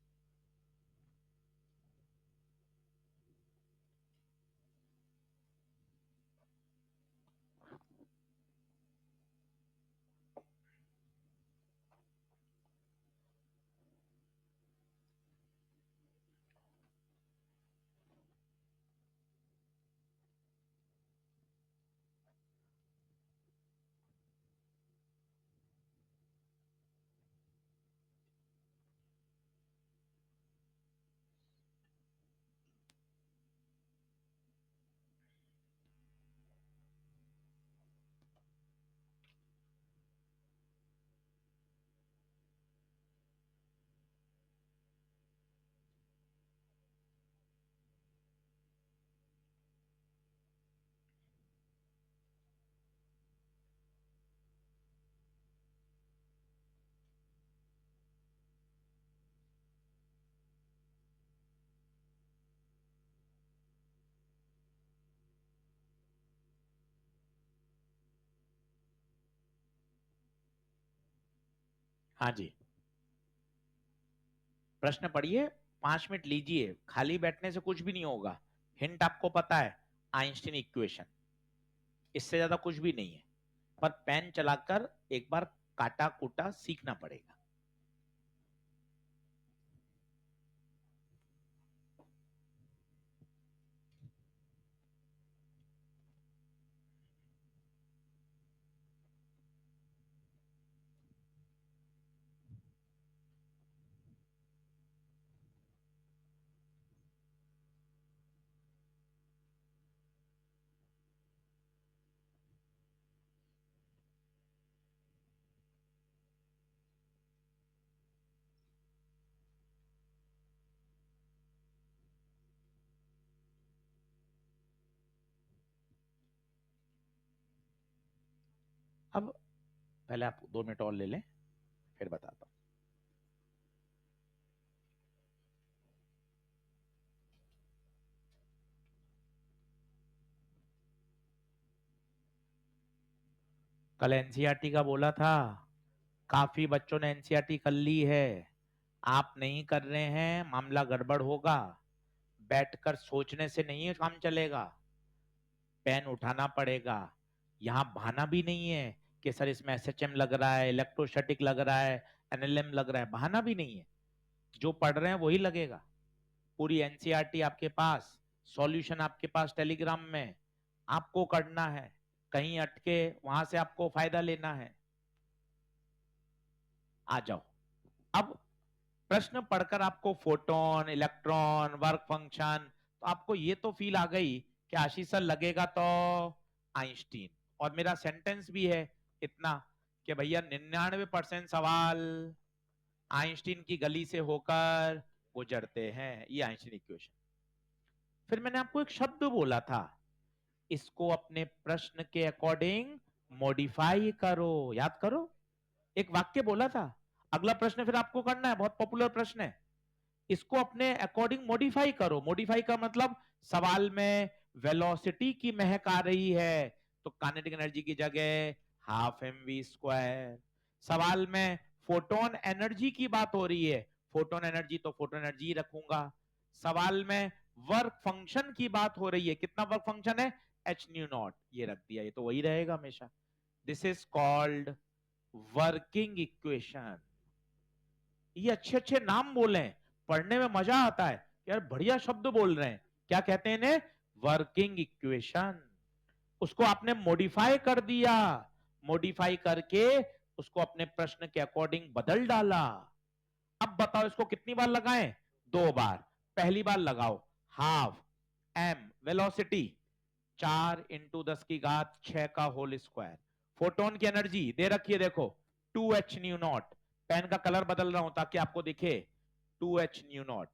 हाँ जी, प्रश्न पढ़िए, 5 मिनट लीजिए, खाली बैठने से कुछ भी नहीं होगा। हिंट आपको पता है, आइंस्टीन इक्वेशन, इससे ज्यादा कुछ भी नहीं है। पर पेन चलाकर एक बार काटा कूटा सीखना पड़ेगा। अब पहले आप 2 मिनट और ले लें, फिर बताता हूं। कल एनसीईआरटी का बोला था, काफी बच्चों ने एनसीईआरटी कर ली है, आप नहीं कर रहे हैं, मामला गड़बड़ होगा। बैठकर सोचने से नहीं काम चलेगा, पेन उठाना पड़ेगा। यहाँ बहाना भी नहीं है कि सर इसमें एसएचएम लग रहा है, इलेक्ट्रोस्टैटिक लग रहा है, एनएलएम लग रहा है, बहाना भी नहीं है। जो पढ़ रहे हैं वही लगेगा। पूरी एनसीईआरटी आपके पास, सॉल्यूशन आपके पास टेलीग्राम में, आपको करना है। कहीं अटके, वहां से आपको फायदा लेना है। आ जाओ। अब प्रश्न पढ़कर आपको फोटोन, इलेक्ट्रॉन, वर्क फंक्शन, तो आपको ये तो फील आ गई कि आशीष सर लगेगा तो आइंस्टीन। और मेरा सेंटेंस भी है इतना कि भैया 99% सवाल आइंस्टीन की गली से होकर गुजरते हैं, ये आइंस्टीन इक्वेशन। फिर मैंने आपको एक शब्द बोला था, इसको अपने प्रश्न के अकॉर्डिंग मॉडिफाई करो, याद करो। एक वाक्य बोला था। अगला प्रश्न फिर आपको करना है, बहुत पॉपुलर प्रश्न है। इसको अपने अकॉर्डिंग मॉडिफाई करो। मॉडिफाई का मतलब सवाल में वेलोसिटी की महक आ रही है तो काइनेटिक एनर्जी की जगह हाफ एम वी स्क्वायर। सवाल में फोटोन एनर्जी की बात हो रही है, फोटोन एनर्जी तो फोटोन एनर्जी रखूंगा। सवाल में वर्क फंक्शन की बात हो रही है, कितना वर्क फंक्शन है, एच न्यू नॉट, ये रख दिया, ये तो वही रहेगा हमेशा। This is called working equation. ये अच्छे अच्छे नाम बोले, पढ़ने में मजा आता है, यार बढ़िया शब्द बोल रहे हैं। क्या कहते हैं इन्हें, वर्किंग इक्वेशन। उसको आपने मॉडिफाई कर दिया, मॉडिफाई करके उसको अपने प्रश्न के अकॉर्डिंग बदल डाला। अब बताओ इसको कितनी बार लगाएं, 2 बार। पहली बार लगाओ हाफ एम वेलोसिटी 4 × 10⁻⁶ का होल स्क्वायर। फोटोन की एनर्जी दे रखी है, देखो 2h न्यू नॉट। पेन का कलर बदल रहा हूं ताकि आपको दिखे, 2h new not.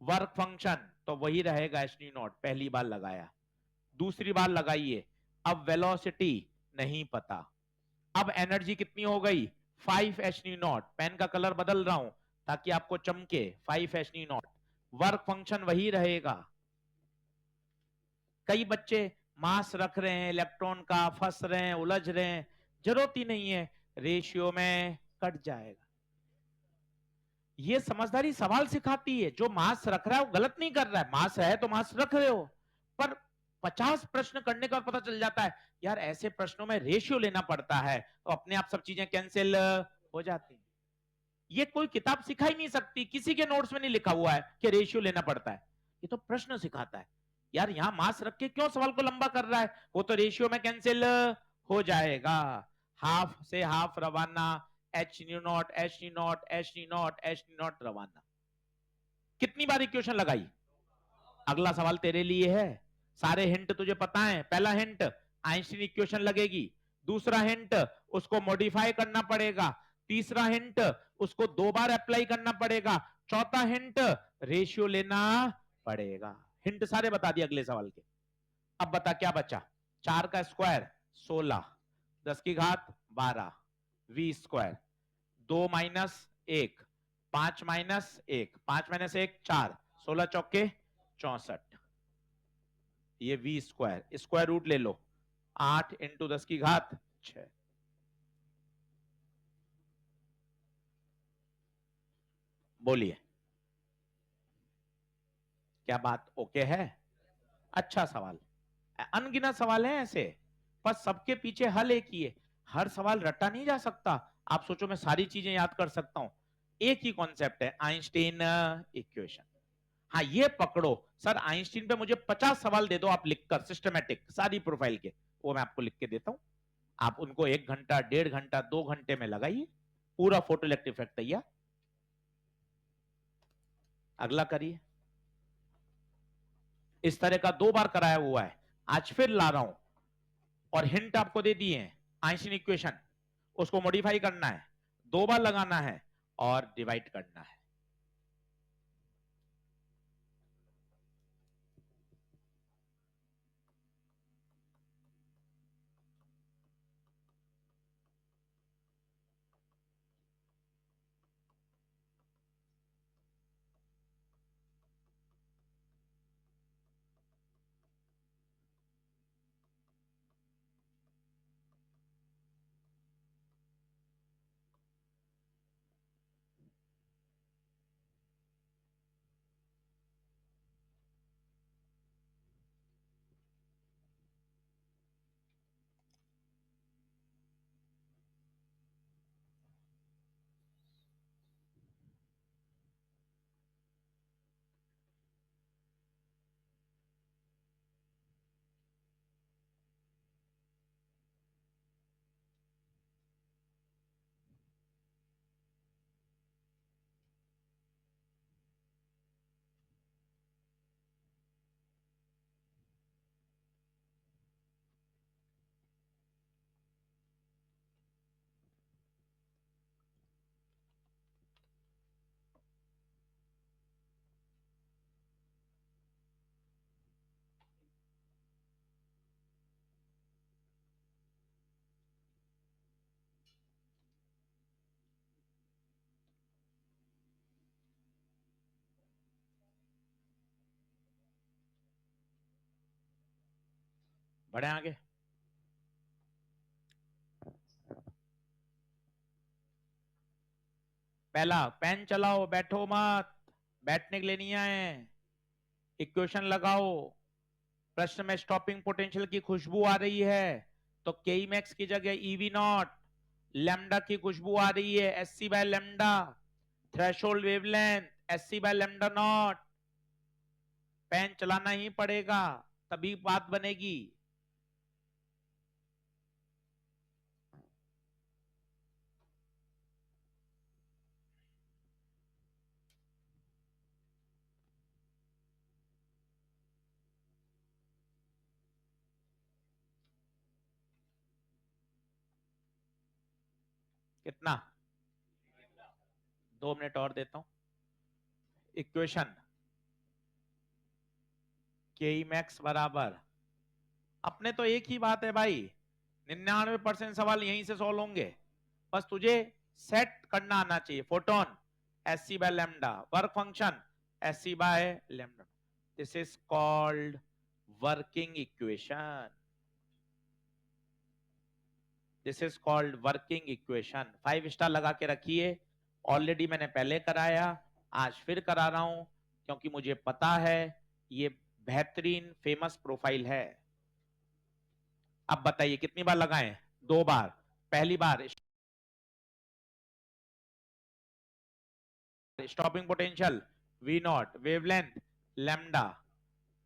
Work function तो वही रहेगा h न्यू नॉट, पहली बार लगाया। दूसरी बार लगाइए, अब वेलोसिटी नहीं पता, अब एनर्जी कितनी हो गई, 5h न्यू नॉट। पेन का कलर बदल रहा हूं ताकि आपको चमके, 5h new not. Work function वही रहेगा। कई बच्चे मास रख रहे हैं इलेक्ट्रॉन का, फंस रहे हैं, उलझ रहे हैं, जरूरत ही नहीं है, रेशियो में कट जाएगा। ये समझदारी सवाल सिखाती है। जो मास रख रहा है वो गलत नहीं कर रहा है, मास है तो मास रख रहे हो, पर 50 प्रश्न करने का पता चल जाता है यार ऐसे प्रश्नों में रेशियो लेना पड़ता है, तो अपने आप सब चीजें कैंसिल हो जाती हैं। ये कोई किताब सिखा ही नहीं सकती, किसी के नोट्स में नहीं लिखा हुआ है कि रेशियो लेना पड़ता है, ये तो प्रश्न सिखाता है। यार यहां मास रख के क्यों सवाल को लंबा कर रहा है, वो तो रेशियो में कैंसिल हो जाएगा। हाफ से हाफ रवाना, H new not H new not H new not H new not रवाना। कितनी बार इक्वेशन लगाई, अगला सवाल तेरे लिए है। सारे हिंट तुझे पता है। पहला हिंट आइंस्टीन इक्वेशन लगेगी, दूसरा हिंट उसको मॉडिफाई करना पड़ेगा, तीसरा हिंट उसको 2 बार अप्लाई करना पड़ेगा, चौथा हिंट रेशियो लेना पड़ेगा। हिंट सारे बता दिए अगले सवाल के। अब बता क्या बचा, 4 का स्क्वायर 16, 10⁻12 वी स्क्वायर, 2 - 1, 5 - 1, 5 - 1 4, 16 चौके 64, ये वी स्क्वायर, स्क्वायर रूट ले लो, 8 × 10⁻6। बोलिए क्या बात ओके है, अच्छा सवाल। अनगिनत सवाल है ऐसे, पर सबके पीछे हल एक ही है। हर सवाल रटा नहीं जा सकता। आप सोचो मैं सारी चीजें याद कर सकता हूं, एक ही कॉन्सेप्ट है आइंस्टीन इक्वेशन। हाँ ये पकड़ो, सर आइंस्टीन पे मुझे 50 सवाल दे दो आप लिखकर, सिस्टमेटिक सारी प्रोफाइल के, वो मैं आपको लिख के देता हूं। आप उनको 1 घंटा 1.5 घंटा 2 घंटे में लगाइए, पूरा फोटो इलेक्ट्रिक इफेक्ट तैयार। अगला करिए, इस तरह का 2 बार कराया हुआ है, आज फिर ला रहा हूं। और हिंट आपको दे दिए हैं, आइंस्टीन इक्वेशन, उसको मॉडिफाई करना है, 2 बार लगाना है और डिवाइड करना है। बढ़े आगे। पहला, पेन चलाओ, बैठो मत, बैठने के लिए नहीं आए। इक्वेशन लगाओ। प्रश्न में स्टॉपिंग पोटेंशियल की खुशबू आ रही है, तो के मैक्स की जगह ईवी नॉट, लैम्डा की खुशबू आ रही है, SC by lambda, threshold wavelength SC by lambda naught. Pen चलाना ही पड़ेगा, तभी बात बनेगी। कितना? 2 मिनट और देता हूं। इक्वेशन के मैक्स बराबर, अपने तो एक ही बात है भाई, 99% सवाल यहीं से सॉल्व होंगे। बस तुझे सेट करना आना चाहिए। Photon S C by lambda, work function S C by lambda, this is called working equation. This is called working equation. 5 star लगा के रखिए। ऑलरेडी मैंने पहले कराया, आज फिर करा रहा हूं, क्योंकि मुझे पता है ये बेहतरीन फेमस प्रोफाइल है। अब बताइए कितनी बार लगाएं? 2 बार। पहली बार stopping potential V naught, wavelength lambda,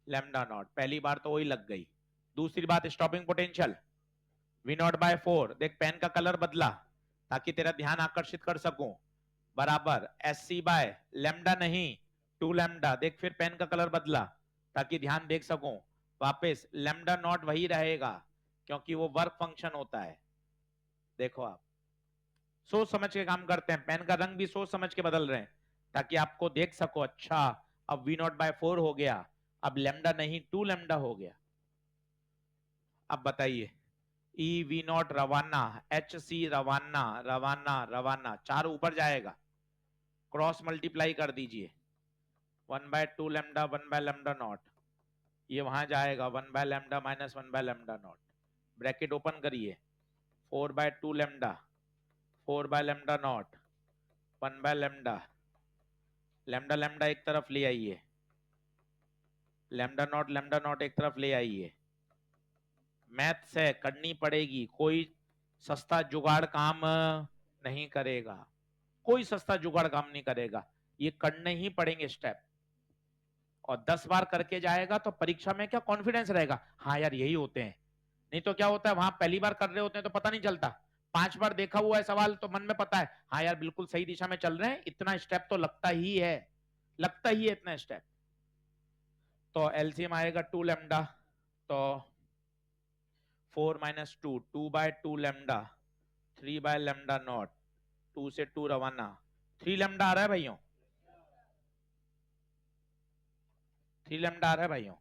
lambda naught, पहली बार तो वही लग गई। दूसरी बात stopping potential V naught by 4, देख पेन का कलर बदला ताकि तेरा ध्यान आकर्षित कर सकूं, बराबर एस सी बाय लैम्डा नहीं 2 लैम्डा, देख फिर पेन का कलर बदला ताकि ध्यान देख सकूं, वापस लैम्डा नॉट वही रहेगा क्योंकि वो वर्क फंक्शन होता है। देखो आप सोच समझ के काम करते हैं, पेन का रंग भी सोच समझ के बदल रहे हैं ताकि आपको देख सको, अच्छा अब वी नॉट बाय 4 हो गया, अब लैम्डा नहीं 2 लैम्डा हो गया। अब बताइए ई वी नॉट रवाना, एच सी रवाना, रवाना रवाना, 4 ऊपर जाएगा, क्रॉस मल्टीप्लाई कर दीजिए, 1/2 लैम्डा 1 बाय लैम्डा नॉट, ये वहां जाएगा 1 by lambda minus 1 bye lambda not, bracket open करिए, 4/2 lambda 4 bye lambda not 1 by lambda, lambda lambda एक तरफ ले आइए, लैम्डा नॉट एक तरफ ले आइए। मैथ से करनी पड़ेगी, कोई सस्ता जुगाड़ काम नहीं करेगा, कोई सस्ता जुगाड़ काम नहीं करेगा, ये करने ही पड़ेंगे स्टेप। और 10 बार करके जाएगा तो परीक्षा में क्या कॉन्फिडेंस रहेगा, हाँ यार यही होते हैं। नहीं तो क्या होता है, वहां पहली बार कर रहे होते हैं तो पता नहीं चलता, 5 बार देखा हुआ है सवाल तो मन में पता है, हाँ यार बिल्कुल सही दिशा में चल रहे हैं, इतना स्टेप तो लगता ही है, लगता ही है इतना स्टेप। तो एलसीएम आएगा 2 लैम्डा, तो 4 minus 2, 2/2 lambda 3 bye lambda not, 2 से 2 रवाना, 3 लैम्डा आ रहा है भाइयों, 3 लैम्डा आ रहा है भाइयों।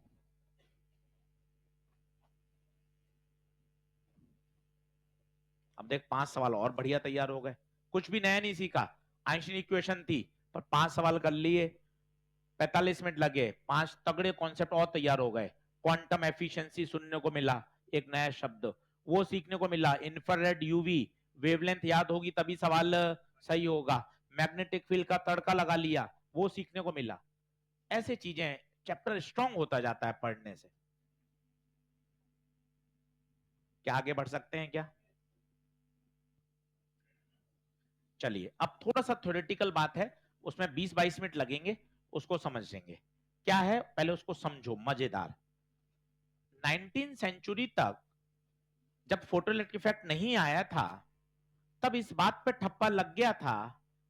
अब देख 5 सवाल और बढ़िया तैयार हो गए, कुछ भी नया नहीं सीखा, आइंस्टीन इक्वेशन थी पर 5 सवाल कर लिए, 45 मिनट लगे, 5 तगड़े कॉन्सेप्ट और तैयार हो गए। क्वांटम एफिशिएंसी सुनने को मिला, एक नया शब्द वो सीखने को मिला, इंफ्रारेड यूवी वेवलेंथ याद होगी तभी सवाल सही होगा, मैग्नेटिक फील्ड का तड़का लगा लिया वो सीखने को मिला। ऐसे चीजें, चैप्टर स्ट्रांग होता जाता है पढ़ने से। क्या आगे बढ़ सकते हैं क्या? चलिए अब थोड़ा सा थ्योरेटिकल बात है, उसमें 20-22 मिनट लगेंगे, उसको समझेंगे क्या है, पहले उसको समझो, मजेदार। 19 सेंचुरी तक जब फोटोइलेक्ट्रिक इफेक्ट नहीं आया था तब इस बात पे ठप्पा लग गया था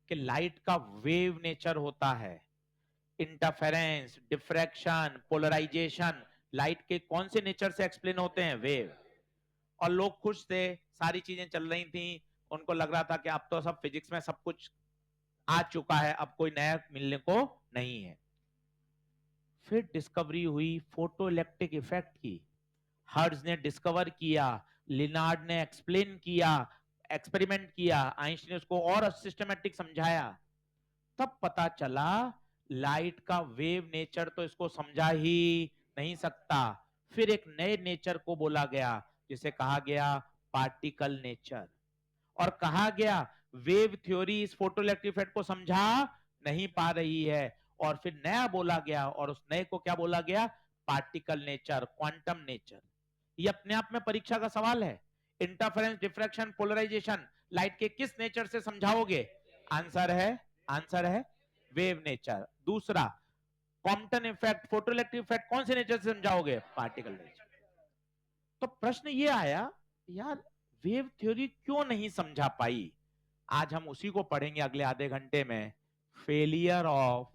कि लाइट का वेव नेचर होता है, इंटरफेरेंस, डिफ्रैक्शन, पोलराइजेशन, लाइट के कौन से नेचर से एक्सप्लेन होते हैं, वेव। और लोग खुश थे, सारी चीजें चल रही थी, उनको लग रहा था कि अब तो सब फिजिक्स में सब कुछ आ चुका है, अब कोई नया मिलने को नहीं है। फिर डिस्कवरी हुई फोटो इलेक्ट्रिक इफेक्ट की, हर्ट्ज ने डिस्कवर किया, लिनार्ड ने एक्सप्लेन किया, एक्सपेरिमेंट किया, आइंस्टीन ने उसको और सिस्टमैटिक समझाया, तब पता चला लाइट का वेव नेचर तो इसको समझा ही नहीं सकता, फिर एक नए नेचर को बोला गया जिसे कहा गया पार्टिकल नेचर, और कहा गया वेव थ्योरी इस फोटोइलेक्ट्रिक इफेक्ट को समझा नहीं पा रही है, और फिर नया बोला गया, और उस नए को क्या बोला गया? Particle nature, quantum nature. ये अपने आप में परीक्षा का सवाल है। इंटरफेरेंस, डिफ्रैक्शन, पोलराइजेशन लाइट के किस नेचर से समझाओगे? आंसर है वेव नेचर। दूसरा, कॉम्पटन इफेक्ट, फोटोइलेक्ट्रिक इफेक्ट कौन से नेचर से समझाओगे? Particle nature. तो प्रश्न ये आया, यार वेव थ्योरी क्यों नहीं समझा पाई? आज हम उसी को पढ़ेंगे अगले आधे घंटे में, failure of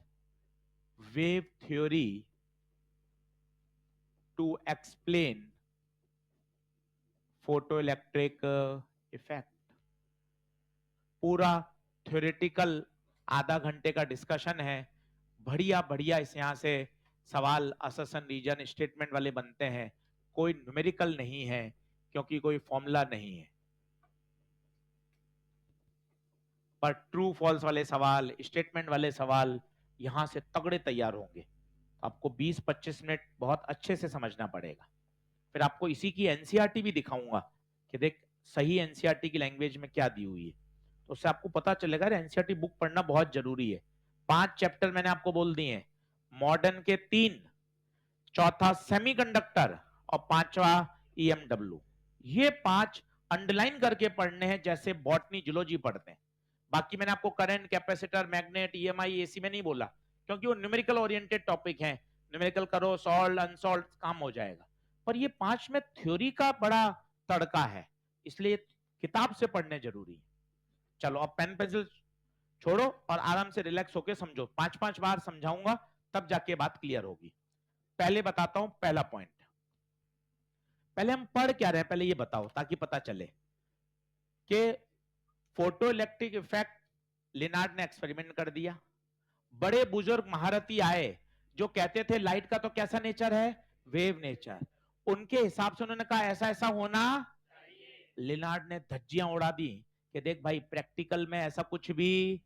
wave theory to explain photoelectric effect. पूरा थ्योरेटिकल आधा घंटे का डिस्कशन है, बढ़िया बढ़िया इस यहां से सवाल असर्शन, रीजन, स्टेटमेंट वाले बनते हैं। कोई न्यूमेरिकल नहीं है क्योंकि कोई फॉर्मूला नहीं है, पर ट्रू फॉल्स वाले सवाल, स्टेटमेंट वाले सवाल यहां से तगड़े तैयार होंगे। आपको 20-25 मिनट बहुत अच्छे से समझना पड़ेगा। फिर आपको इसी की एनसीईआरटी भी दिखाऊंगा कि देख सही एनसीईआरटी की लैंग्वेज में क्या दी हुई है, तो उससे आपको पता चलेगा एनसीईआरटी बुक पढ़ना बहुत जरूरी है। 5 चैप्टर मैंने आपको बोल दिए, मॉडर्न के 3, चौथा सेमीकंडक्टर और 5वां ईएमडब्ल्यू। ये 5 अंडरलाइन करके पढ़ने हैं जैसे बॉटनी जूलॉजी पढ़ते हैं। बाकी मैंने आपको current, capacitor, magnet, EMI, AC में नहीं बोला क्योंकि वो न्यूमेरिकल ओरिएंटेड टॉपिक है। न्यूमेरिकल करो, सॉल्व अनसॉल्व काम हो जाएगा। पर ये 5 में थ्योरी का बड़ा तड़का है, इसलिए किताब से पढ़ने जरूरी है। चलो अब पेन पेंसिल छोड़ो और आराम से रिलैक्स होकर समझो। 5-5 बार समझाऊंगा तब जाके बात क्लियर होगी। पहले बताता हूं पहला पॉइंट। पहले हम पढ़ क्या रहे हैं पहले ये बताओ ताकि पता चले कि फोटो इलेक्ट्रिक इफेक्ट लिनार्ड ने एक्सपेरिमेंट कर दिया। बड़े बुजुर्ग महारथी आए जो कहते थे लाइट का तो कैसा नेचर है? Wave nature. उनके हिसाब से उन्होंने कहा ऐसा ऐसा होना। लिनार्ड ने धज्जियां उड़ा दी कि देख भाई प्रैक्टिकल में ऐसा कुछ भी,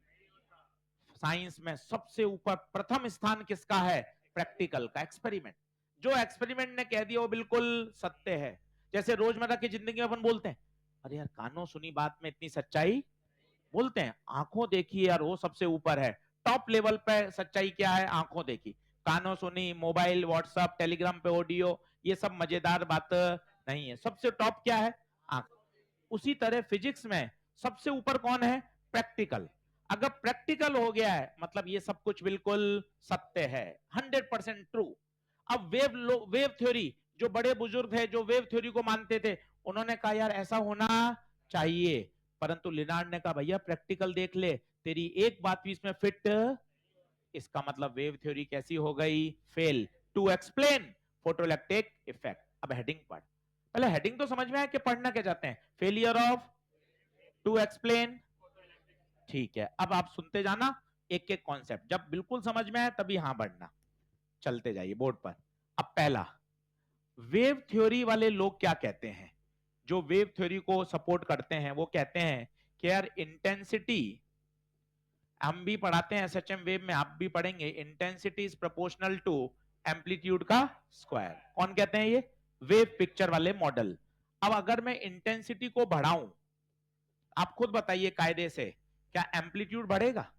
साइंस में सबसे ऊपर प्रथम स्थान किसका है? प्रैक्टिकल का, एक्सपेरिमेंट। जो एक्सपेरिमेंट ने कह दिया वो बिल्कुल सत्य है। जैसे रोजमर्रा की जिंदगी में अपन बोलते हैं, अरे यार कानों सुनी बात में इतनी सच्चाई, बोलते हैं आंखों देखी यार वो सबसे ऊपर है। टॉप लेवल पे सच्चाई क्या है? आंखों देखी, कानों सुनी, मोबाइल, व्हाट्सएप, टेलीग्राम पे ऑडियो, ये सब मजेदार बात नहीं है। सबसे टॉप क्या है? आंख। उसी तरह फिजिक्स में सबसे ऊपर कौन है? प्रैक्टिकल। अगर प्रैक्टिकल हो गया है मतलब ये सब कुछ बिल्कुल सत्य है, 100% ट्रू। अब वेव थ्योरी, जो बड़े बुजुर्ग है जो वेव थ्योरी को मानते थे, उन्होंने कहा यार ऐसा होना चाहिए, परंतु लिनार्ड ने कहा भैया प्रैक्टिकल देख ले, तेरी एक बात भी इसमें फिट, इसका मतलब वेव थ्योरी कैसी हो गई? Fail to explain photoelectric effect. अब हेडिंग पढ़, पहले हेडिंग तो समझ में आया कि पढ़ना क्या चाहते हैं? Failure of to explain. ठीक है, अब आप सुनते जाना एक एक कॉन्सेप्ट, जब बिल्कुल समझ में आए तभी हाँ बढ़ना। चलते जाइए बोर्ड पर। अब पहला, वेव थ्योरी वाले लोग क्या कहते हैं? जो वेव थ्योरी को सपोर्ट करते हैं वो कहते हैं कि यार इंटेंसिटी, हम भी पढ़ाते हैं एसएचएम वेव में, आप भी पढ़ेंगे, intensity is proportional to amplitude का स्क्वायर। कौन कहते हैं ये? वेव पिक्चर वाले मॉडल। अब अगर मैं इंटेंसिटी को बढ़ाऊं, आप खुद बताइए कायदे से, क्या एम्पलीट्यूड बढ़ेगा?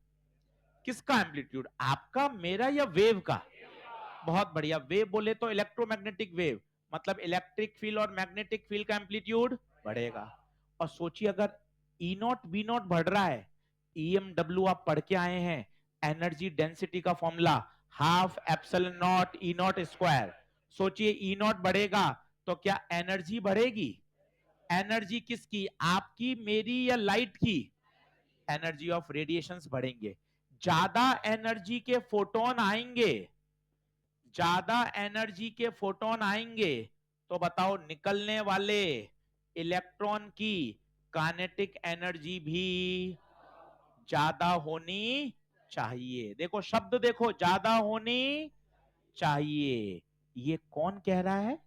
किसका एम्पलीट्यूड? आपका, मेरा, या वेव का? बहुत बढ़िया। वेव बोले तो इलेक्ट्रोमैग्नेटिक वेव, मतलब इलेक्ट्रिक फील्ड और मैग्नेटिक फील्ड का एम्पलीट्यूड बढ़ेगा। और सोचिए अगर ई नॉट बी नॉट बढ़ रहा है, ईएमडब्ल्यू आप पढ़ के आए हैं, एनर्जी डेंसिटी का formula half epsilon not E not square. सोचिए ई नॉट बढ़ेगा तो क्या एनर्जी बढ़ेगी? एनर्जी किसकी? आपकी, मेरी, या लाइट की? एनर्जी ऑफ रेडिएशंस बढ़ेंगे। ज्यादा एनर्जी के फोटोन आएंगे, ज्यादा एनर्जी के फोटोन आएंगे तो बताओ निकलने वाले इलेक्ट्रॉन की काइनेटिक एनर्जी भी ज्यादा होनी चाहिए। देखो शब्द देखो, ज्यादा होनी चाहिए। ये कौन कह रहा है?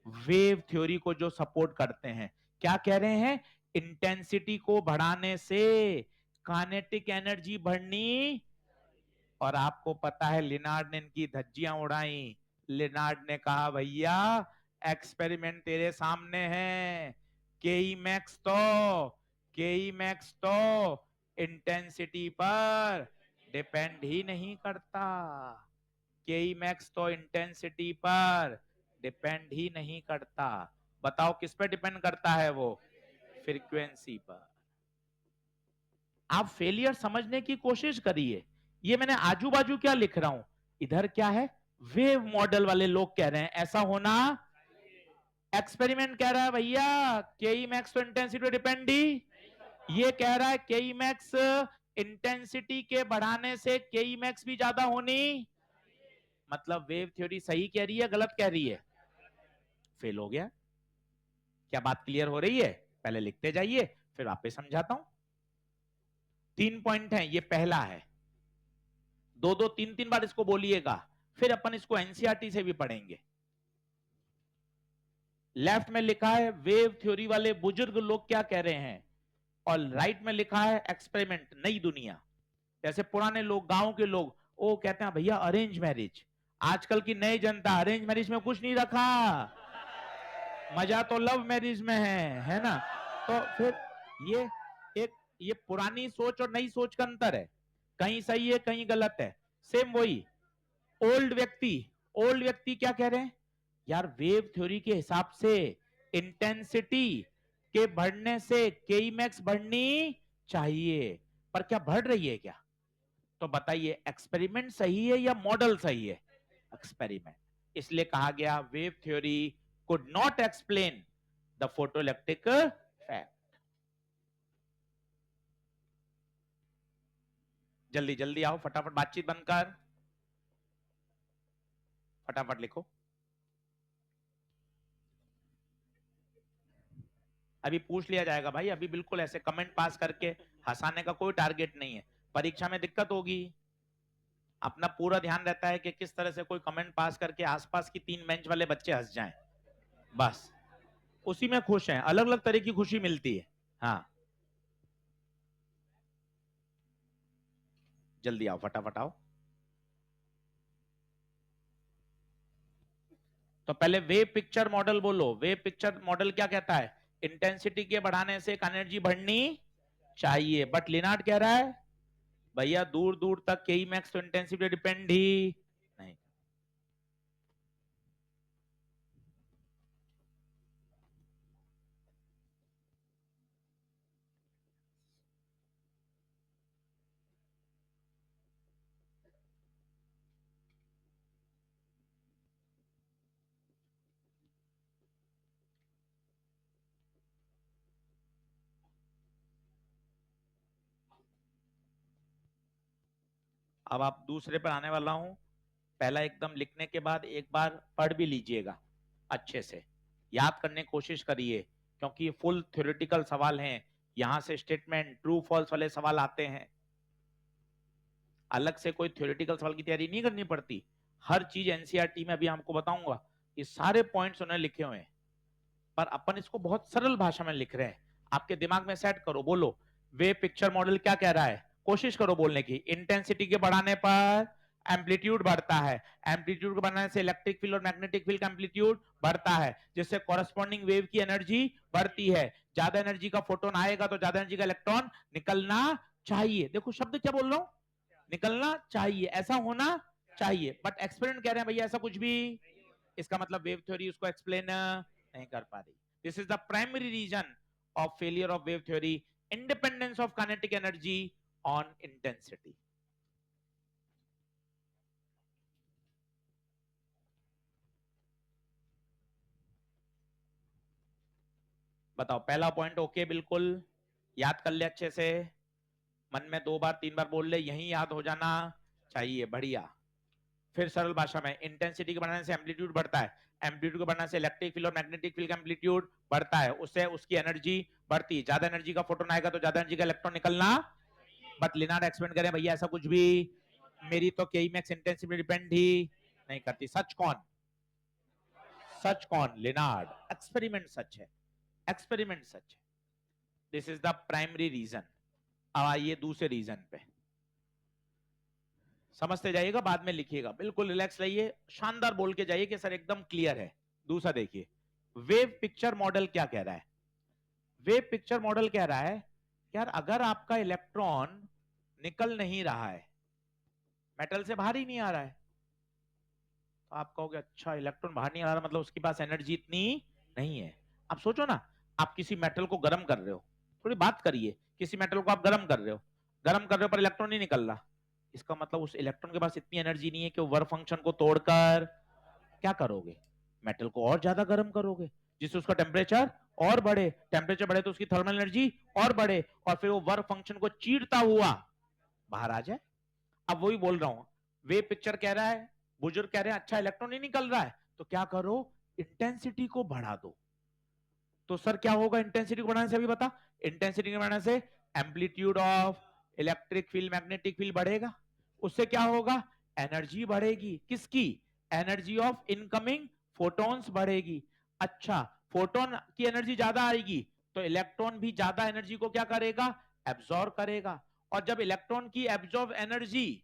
वेव थ्योरी को जो सपोर्ट करते हैं। क्या कह रहे हैं? इंटेंसिटी को बढ़ाने से काइनेटिक एनर्जी बढ़नी। और आपको पता है लिनार्ड ने इनकी धज्जियां उड़ाई। लिनार्ड ने कहा भैया एक्सपेरिमेंट तेरे सामने है। केई मैक्स तो इंटेंसिटी पर डिपेंड ही नहीं करता। केई मैक्स तो इंटेंसिटी पर डिपेंड ही नहीं करता। बताओ किस पे डिपेंड करता है वो? फ्रीक्वेंसी पर। आप फेलियर समझने की कोशिश करिए। ये मैंने आजू बाजू क्या लिख रहा हूं, इधर क्या है, वेव मॉडल वाले लोग कह रहे हैं ऐसा होना। एक्सपेरिमेंट कह रहा है भैया केई मैक्स तो इंटेंसिटी पे डिपेंड ही, ये कह रहा है केई मैक्स इंटेंसिटी के बढ़ाने से केई मैक्स भी ज्यादा होनी। मतलब वेव थ्योरी सही कह रही है गलत कह रही है? फेल हो गया। क्या बात क्लियर हो रही है? पहले लिखते जाइए फिर वापस समझाता हूं। 3 पॉइंट हैं, ये पहला है। दो दो तीन तीन बार इसको बोलिएगा, फिर अपन इसको एनसीईआरटी से भी पढ़ेंगे। लेफ्ट में लिखा है वेव थ्योरी वाले बुजुर्ग लोग क्या कह रहे हैं, और राइट में लिखा है एक्सपेरिमेंट नई दुनिया। जैसे पुराने लोग, गांव के लोग, वो कहते हैं भैया अरेंज मैरिज। आजकल की नई जनता अरेंज मैरिज में कुछ नहीं रखा, मजा तो लव मैरिज में है ना? तो फिर ये एक, ये पुरानी सोच और नई सोच का अंतर है, कहीं सही है कहीं गलत है। सेम वही ओल्ड व्यक्ति क्या कह रहे हैं, यार वेव थ्योरी के हिसाब से इंटेंसिटी के बढ़ने से केई मैक्स बढ़नी चाहिए, पर क्या बढ़ रही है क्या? तो बताइए एक्सपेरिमेंट सही है या मॉडल सही है? एक्सपेरिमेंट। इसलिए कहा गया wave theory could not explain the photoelectric fact. जल्दी जल्दी आओ, फटाफट बातचीत बंद कर, फटाफट लिखो। अभी पूछ लिया जाएगा भाई, अभी बिल्कुल ऐसे कमेंट पास करके हंसाने का कोई टारगेट नहीं है। परीक्षा में दिक्कत होगी, अपना पूरा ध्यान रहता है कि किस तरह से कोई कमेंट पास करके आसपास की 3 बेंच वाले बच्चे हंस जाएं, बस उसी में खुश हैं। अलग अलग तरह की खुशी मिलती है। हाँ जल्दी आओ, फटाफट आओ। तो पहले वेव पिक्चर मॉडल बोलो। वेव पिक्चर मॉडल क्या कहता है, इंटेंसिटी के बढ़ाने से एक एनर्जी बढ़नी चाहिए, बट लिनार्ड कह रहा है भैया दूर दूर तक के मैक्स तो इंटेंसिटी डिपेंड ही नहीं। अब आप दूसरे पर आने वाला हूं। पहला एकदम लिखने के बाद एक बार पढ़ भी लीजिएगा, अच्छे से याद करने की कोशिश करिए, क्योंकि ये फुल थ्योरेटिकल सवाल हैं। यहां से स्टेटमेंट ट्रू फॉल्स वाले सवाल आते हैं। अलग से कोई थ्योरेटिकल सवाल की तैयारी नहीं करनी पड़ती। हर चीज एनसीईआरटी में अभी आपको बताऊंगा, ये सारे पॉइंट्स उन्होंने लिखे हुए हैं, पर अपन इसको बहुत सरल भाषा में लिख रहे हैं। आपके दिमाग में सेट करो, बोलो वे पिक्चर मॉडल क्या कह रहा है, कोशिश करो बोलने की। इंटेंसिटी के बढ़ाने पर एम्पलीट्यूड बढ़ता है, एम्पलीट्यूड को बढ़ाने से इलेक्ट्रिक फील्ड और मैग्नेटिक फील्ड का एम्पलीट्यूड बढ़ता है, जिससे कॉरेस्पॉन्डिंग वेव की एनर्जी बढ़ती है। ज्यादा एनर्जी का फोटोन आएगा तो ज्यादा एनर्जी का इलेक्ट्रॉन निकलना चाहिए। देखो शब्द क्या बोल रहा हूं, निकलना चाहिए, ऐसा होना चाहिए। बट एक्सपेरिमेंट कह रहे हैं भैया ऐसा कुछ भी, इसका मतलब वेव थ्योरी उसको एक्सप्लेन नहीं कर पा रही। This is the primary reason of failure of wave theory, independence of kinetic energy on intensity. बताओ पहला पॉइंट ओके, बिल्कुल याद कर ले अच्छे से, मन में 2 बार 3 बार बोल ले, यही याद हो जाना चाहिए, बढ़िया। फिर सरल भाषा में, इंटेंसिटी के बढ़ने से एम्पलीट्यूड बढ़ता है, एम्पलीट्यूड के बढ़ने से इलेक्ट्रिक फील्ड और मैग्नेटिक फील्ड का एम्पलीट्यूड बढ़ता है, उससे उसकी एनर्जी बढ़ती है। ज्यादा एनर्जी का फोटोन आएगा तो ज्यादा एनर्जी का इलेक्ट्रॉन निकलना। बट लिनार्ड एक्सप्लेन करें भैया ऐसा कुछ भी, मेरी तो के मैक्स इंटेंसिटी डिपेंड ही नहीं करती। सच कौन, सच कौन? लिनार्ड। एक्सपेरिमेंट सच है, एक्सपेरिमेंट सच है। This is the primary reason. अब आइए दूसरे रीजन पे, समझते जाइएगा, बाद में लिखिएगा, बिल्कुल रिलैक्स रहिए, शानदार बोल के जाइए कि सर एकदम क्लियर है। दूसरा देखिए, वेव पिक्चर मॉडल क्या कह रहा है? वेव पिक्चर मॉडल कह रहा है यार अगर आपका इलेक्ट्रॉन निकल नहीं रहा है, मेटल से बाहर ही नहीं आ रहा है, तो आप कहोगे अच्छा इलेक्ट्रॉन बाहर नहीं आ रहा मतलब उसके पास एनर्जी इतनी नहीं है। आप सोचो ना, आप किसी मेटल को गर्म कर रहे हो, थोड़ी बात करिए, किसी मेटल को आप गर्म कर रहे हो, पर इलेक्ट्रॉन नहीं निकल रहा, इसका मतलब उस इलेक्ट्रॉन के पास इतनी एनर्जी नहीं है कि वो वर्क फंक्शन को तोड़कर क्या करोगे, मेटल को और ज्यादा गर्म करोगे, जिससे उसका टेम्परेचर और बढ़े, टेम्परेचर बढ़े तो उसकी थर्मल एनर्जी और बढ़े, और फिर वो वर्क फंक्शन को चीरता हुआ बाहर आ जाए। अब वही बोल रहा हूं, वे पिक्चर कह रहा है, बुजुर्ग कह रहे हैं अच्छा इलेक्ट्रॉन नहीं निकल रहा है तो क्या करो, इंटेंसिटी को बढ़ा दो। तो सर क्या होगा इंटेंसिटी को बढ़ाने से? अभी बता, इंटेंसिटी को बढ़ाने से amplitude of electric field, magnetic field बढ़ेगा, उससे क्या होगा, एनर्जी बढ़ेगी, किसकी, एनर्जी ऑफ इनकमिंग फोटॉन्स बढ़ेगी। अच्छा, फोटोन की एनर्जी ज्यादा आएगी तो इलेक्ट्रॉन भी ज्यादा एनर्जी को क्या करेगा, एब्जॉर्ब करेगा, और जब इलेक्ट्रॉन की एब्जॉर्ब एनर्जी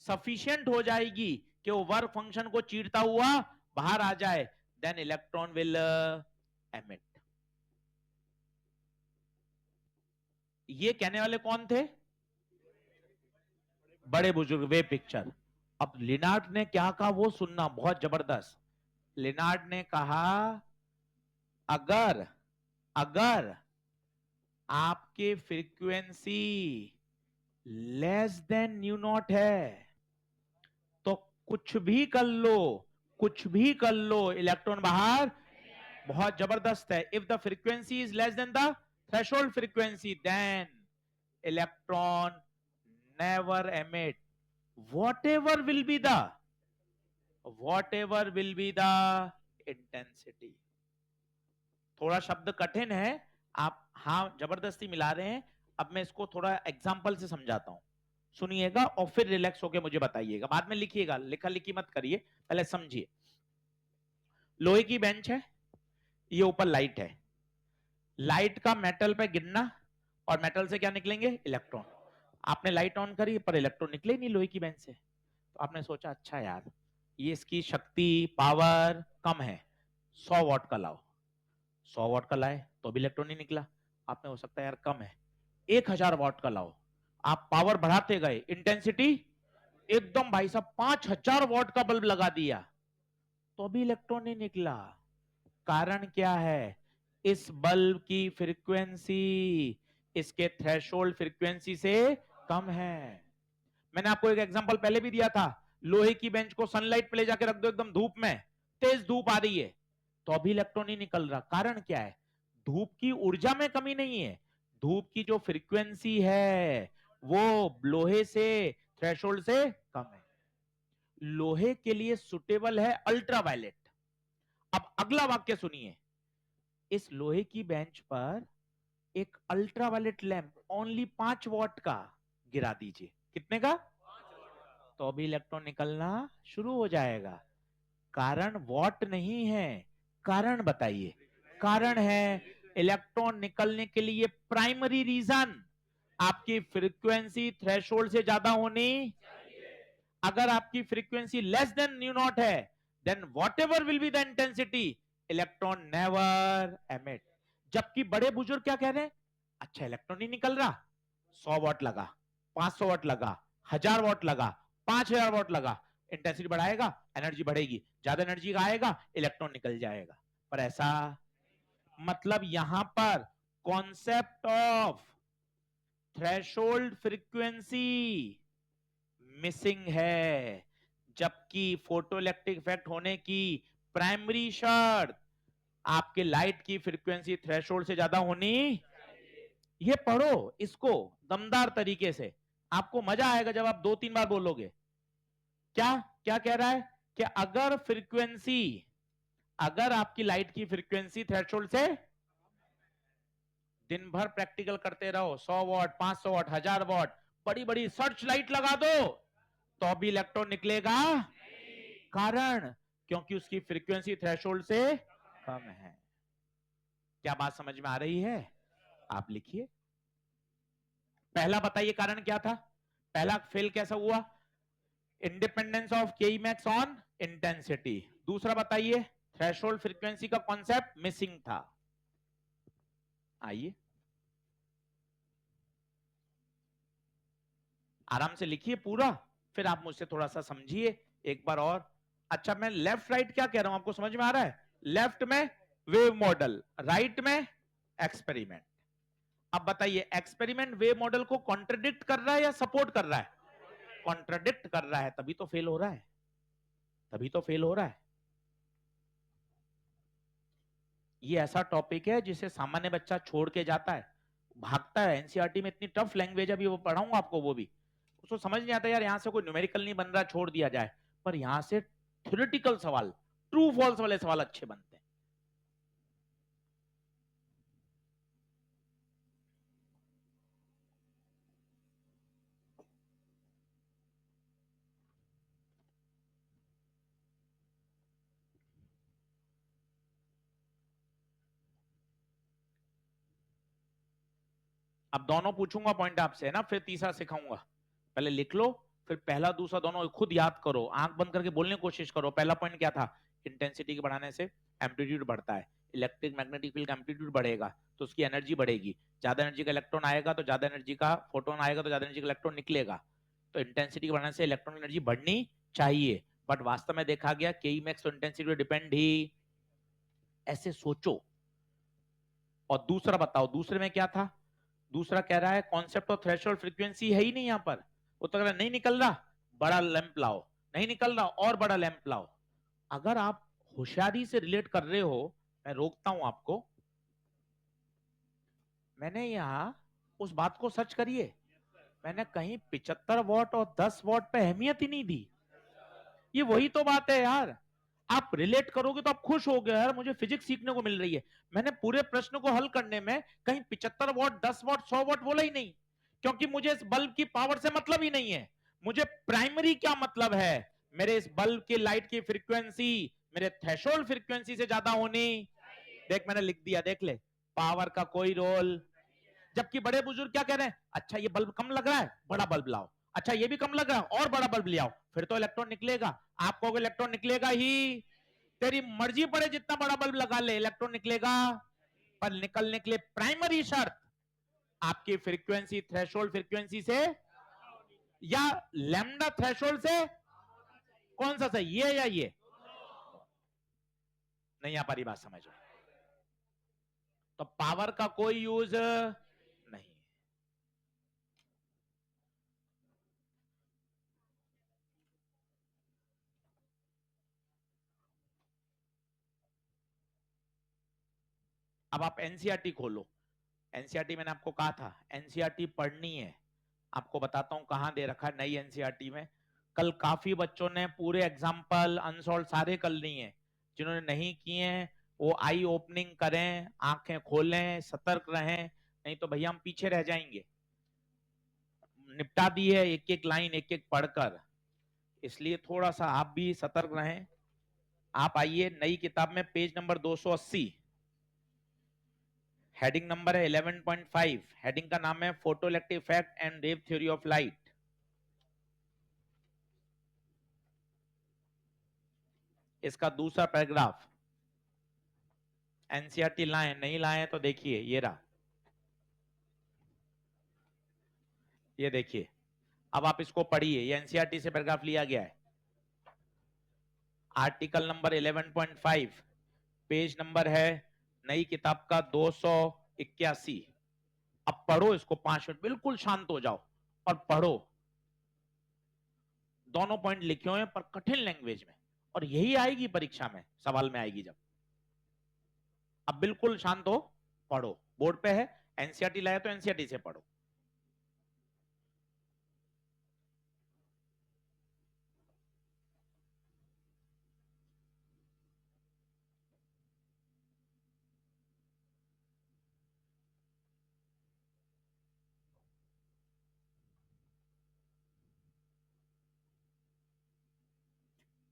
सफिशिएंट हो जाएगी कि वो वर्क फंक्शन को चीरता हुआ बाहर आ जाए, देन इलेक्ट्रॉन विल एमिट। ये कहने वाले कौन थे? बड़े बुजुर्ग, वे पिक्चर। अब लिनार्ड ने क्या कहा वो सुनना, बहुत जबरदस्त। लिनार्ड ने कहा अगर अगर आपके frequency less than nu naught है तो कुछ भी कर लो, कुछ भी कर लो, इलेक्ट्रॉन बाहर। बहुत जबरदस्त है। If the frequency is less than the threshold frequency then electron never emit whatever will be the intensity। थोड़ा शब्द कठिन है, आप हाँ जबरदस्ती मिला रहे हैं। अब मैं इसको थोड़ा एग्जांपल से समझाता हूं, सुनिएगा और फिर रिलैक्स होके मुझे बताइएगा, बाद में लिखिएगा, लिखा लिखी मत करिए, पहले समझिए। लोहे की बेंच है, ये ऊपर लाइट है, लाइट का मेटल पे गिरना और मेटल से क्या निकलेंगे, इलेक्ट्रॉन। आपने लाइट ऑन करी पर इलेक्ट्रॉन निकले नहीं लोहे की बेंच से, तो आपने सोचा अच्छा यार ये इसकी शक्ति पावर कम है, 100 वॉट का लाओ, 100 वॉट का लाए तो भी इलेक्ट्रॉन नहीं निकला। आपने हो सकता है यार कम है, 1000 वॉट का लाओ, आप पावर बढ़ाते गए, इंटेंसिटी एकदम भाई साहब 5000 वॉट का बल्ब लगा दिया तो भी इलेक्ट्रॉन नहीं निकला। कारण क्या है, इस बल्ब की फ्रीक्वेंसी इसके थ्रेशोल्ड फ्रीक्वेंसी से कम है। मैंने आपको एक एग्जांपल पहले भी दिया था, लोहे की बेंच को सनलाइट पे ले जाके रख दो एकदम धूप में, तेज धूप आ रही है तो अभी इलेक्ट्रॉन नहीं निकल रहा। कारण क्या है, धूप की ऊर्जा में कमी नहीं है, धूप की जो फ्रीक्वेंसी है वो लोहे से थ्रेशोल्ड से कम है। लोहे के लिए सुटेबल है अल्ट्रावायलेट। अब अगला वाक्य सुनिए, इस लोहे की बेंच पर एक अल्ट्रावायलेट लैंप ओनली 5 वॉट का गिरा दीजिए, कितने का, तो अभी इलेक्ट्रॉन निकलना शुरू हो जाएगा। कारण वॉट नहीं है, कारण बताइए, कारण है इलेक्ट्रॉन निकलने के लिए प्राइमरी रीजन आपकी फ्रीक्वेंसी थ्रेशोल्ड से ज्यादा होनी। अगर आपकी frequency less than nu naught है then whatever will be the intensity electron never emit. जबकि बड़े बुजुर्ग क्या कह रहे हैं, अच्छा इलेक्ट्रॉन नहीं निकल रहा, 100 वॉट लगा, 500 वॉट लगा, 1000 वॉट लगा, 5000 वॉट लगा, इंटेंसिटी बढ़ाएगा, एनर्जी बढ़ेगी, ज्यादा एनर्जी आएगा, इलेक्ट्रॉन निकल जाएगा। पर ऐसा मतलब यहां पर concept of threshold frequency missing है, जबकि फोटोइलेक्ट्रिक इफेक्ट होने की प्राइमरी शर्त आपके लाइट की फ्रीक्वेंसी थ्रेशोल्ड से ज्यादा होनी। ये पढ़ो इसको दमदार तरीके से, आपको मजा आएगा जब आप 2-3 बार बोलोगे। क्या क्या कह रहा है कि अगर आपकी लाइट की फ्रीक्वेंसी थ्रेशोल्ड से, दिन भर प्रैक्टिकल करते रहो, 100 वॉट, 500 वॉट, 1000 वॉट, बड़ी बड़ी सर्च लाइट लगा दो तो भी इलेक्ट्रॉन निकलेगा। कारण क्योंकि उसकी फ्रीक्वेंसी थ्रेशोल्ड से कम है। क्या बात समझ में आ रही है? आप लिखिए, पहला बताइए कारण क्या था, पहला फेल कैसा हुआ, इंडिपेंडेंस ऑफ के मैक्स ऑन इंटेंसिटी। दूसरा बताइए थ्रेशोल्ड फ्रीक्वेंसी का कॉन्सेप्ट मिसिंग था। आइए आराम से लिखिए पूरा, फिर आप मुझसे थोड़ा सा समझिए एक बार और। अच्छा, मैं लेफ्ट राइट क्या कह रहा हूं आपको समझ में आ रहा है? लेफ्ट में वेव मॉडल, राइट में एक्सपेरिमेंट। अब बताइए, एक्सपेरिमेंट वेव मॉडल को कॉन्ट्रडिक्ट कर रहा है या सपोर्ट कर रहा है? कॉन्ट्रडिक्ट कर रहा है, तभी तो फेल हो रहा है, तभी तो फेल हो रहा है। ये ऐसा टॉपिक है जिसे सामान्य बच्चा छोड़ के जाता है, भागता है। एनसीईआरटी में इतनी टफ लैंग्वेज, अभी वो पढ़ाऊंगा आपको, वो भी उसको समझ नहीं आता यार, यहां से कोई न्यूमेरिकल नहीं बन रहा, छोड़ दिया जाए। पर यहां से थ्योरेटिकल सवाल, ट्रू फॉल्स वाले सवाल अच्छे बनते हैं। अब दोनों पूछूंगा पॉइंट आपसे है ना, फिर तीसरा सिखाऊंगा। पहले लिख लो, फिर पहला दूसरा दोनों खुद याद करो, आंख बंद करके बोलने की कोशिश करो। पहला पॉइंट क्या था? इंटेंसिटी के बढ़ाने से एम्पलीट्यूड बढ़ता है, इलेक्ट्रिक मैग्नेटिक फील्ड का एम्पलीट्यूड बढ़ेगा तो उसकी एनर्जी बढ़ेगी, ज्यादा एनर्जी का इलेक्ट्रॉन आएगा तो ज्यादा एनर्जी का फोटोन आएगा तो ज्यादा एनर्जी का इलेक्ट्रॉन निकलेगा। तो इंटेंसिटी के बढ़ाने से इलेक्ट्रॉन एनर्जी बढ़नी चाहिए, बट वास्तव में देखा गया के मैक्स तो इंटेंसिटी पे डिपेंड ही। ऐसे सोचो। और दूसरा बताओ, दूसरे में क्या था? दूसरा कह रहा है कॉन्सेप्ट ऑफ थ्रेशोल्ड फ्रीक्वेंसी है ही नहीं यहां पर। वो तो कह रहा नहीं निकल रहा, बड़ा लैंप लाओ, नहीं निकल रहा और बड़ा लैंप लाओ। अगर आप होशियारी से रिलेट कर रहे हो, मैं रोकता हूं आपको, मैंने यहां उस बात को सर्च करिए, मैंने कहीं 75 वॉट और 10 वॉट पे अहमियत ही नहीं दी। ये वही तो बात है यार, आप रिलेट करोगे तो आप खुश हो गए, यार मुझे फिजिक्स सीखने को मिल रही है। मैंने पूरे प्रश्न को हल करने में कहीं 75 वॉट, 10 वॉट, 100 वॉट बोला ही नहीं, क्योंकि मुझे इस बल्ब की पावर से मतलब ही नहीं है। मुझे प्राइमरी क्या मतलब है, मेरे इस बल्ब की लाइट की फ्रीक्वेंसी मेरे थ्रेशोल्ड फ्रीक्वेंसी से ज्यादा होनी। देख मैंने लिख दिया, देख ले, पावर का कोई रोल। जबकि बड़े बुजुर्ग क्या कह रहे हैं, अच्छा ये बल्ब कम लग रहा है, बड़ा बल्ब लाओ, अच्छा ये भी कम लग रहा है और बड़ा बल्ब ले आओ, फिर तो इलेक्ट्रॉन निकलेगा। आप कहोगे इलेक्ट्रॉन निकलेगा ही, तेरी मर्जी पड़े जितना बड़ा बल्ब लगा ले, इलेक्ट्रॉन निकलेगा। पर निकलने के लिए प्राइमरी शर्त आपकी फ्रीक्वेंसी थ्रेशोल्ड फ्रीक्वेंसी से या लैम्डा थ्रेशोल्ड से, कौन सा सही, ये या ये? नहीं आ पा रही बात समझो। तो पावर का कोई यूज नहीं। अब आप एनसीईआरटी खोलो, एनसीईआरटी मैंने आपको कहा था एनसीईआरटी पढ़नी है। आपको बताता हूं कहां दे रखा है नई एनसीईआरटी में। कल काफी बच्चों ने पूरे एग्जाम्पल अनसॉल्व सारे कर लिए हैं, जिन्होंने नहीं किए हैं वो आई ओपनिंग करें, आंखें खोलें, सतर्क रहें, नहीं तो भैया हम पीछे रह जाएंगे। निपटा दी है एक एक लाइन एक एक पढ़कर, इसलिए थोड़ा सा आप भी सतर्क रहें। आप आइए नई किताब में पेज नंबर 280, हेडिंग नंबर है 11.5, हेडिंग का नाम है photo electric effect and wave theory of light. इसका दूसरा पैराग्राफ, एनसीईआरटी लाए नहीं लाए तो देखिए ये रहा, ये देखिए। अब आप इसको पढ़िए, ये एनसीईआरटी से पैराग्राफ लिया गया है, आर्टिकल नंबर 11.5, पेज नंबर है नई किताब का 281। अब पढ़ो इसको 5 मिनट, बिल्कुल शांत हो जाओ और पढ़ो। दोनों पॉइंट लिखे हुए हैं पर कठिन लैंग्वेज में, और यही आएगी परीक्षा में, सवाल में आएगी जब। अब बिल्कुल शांत हो, पढ़ो, बोर्ड पे है, एनसीईआरटी लाया तो एनसीईआरटी से पढ़ो।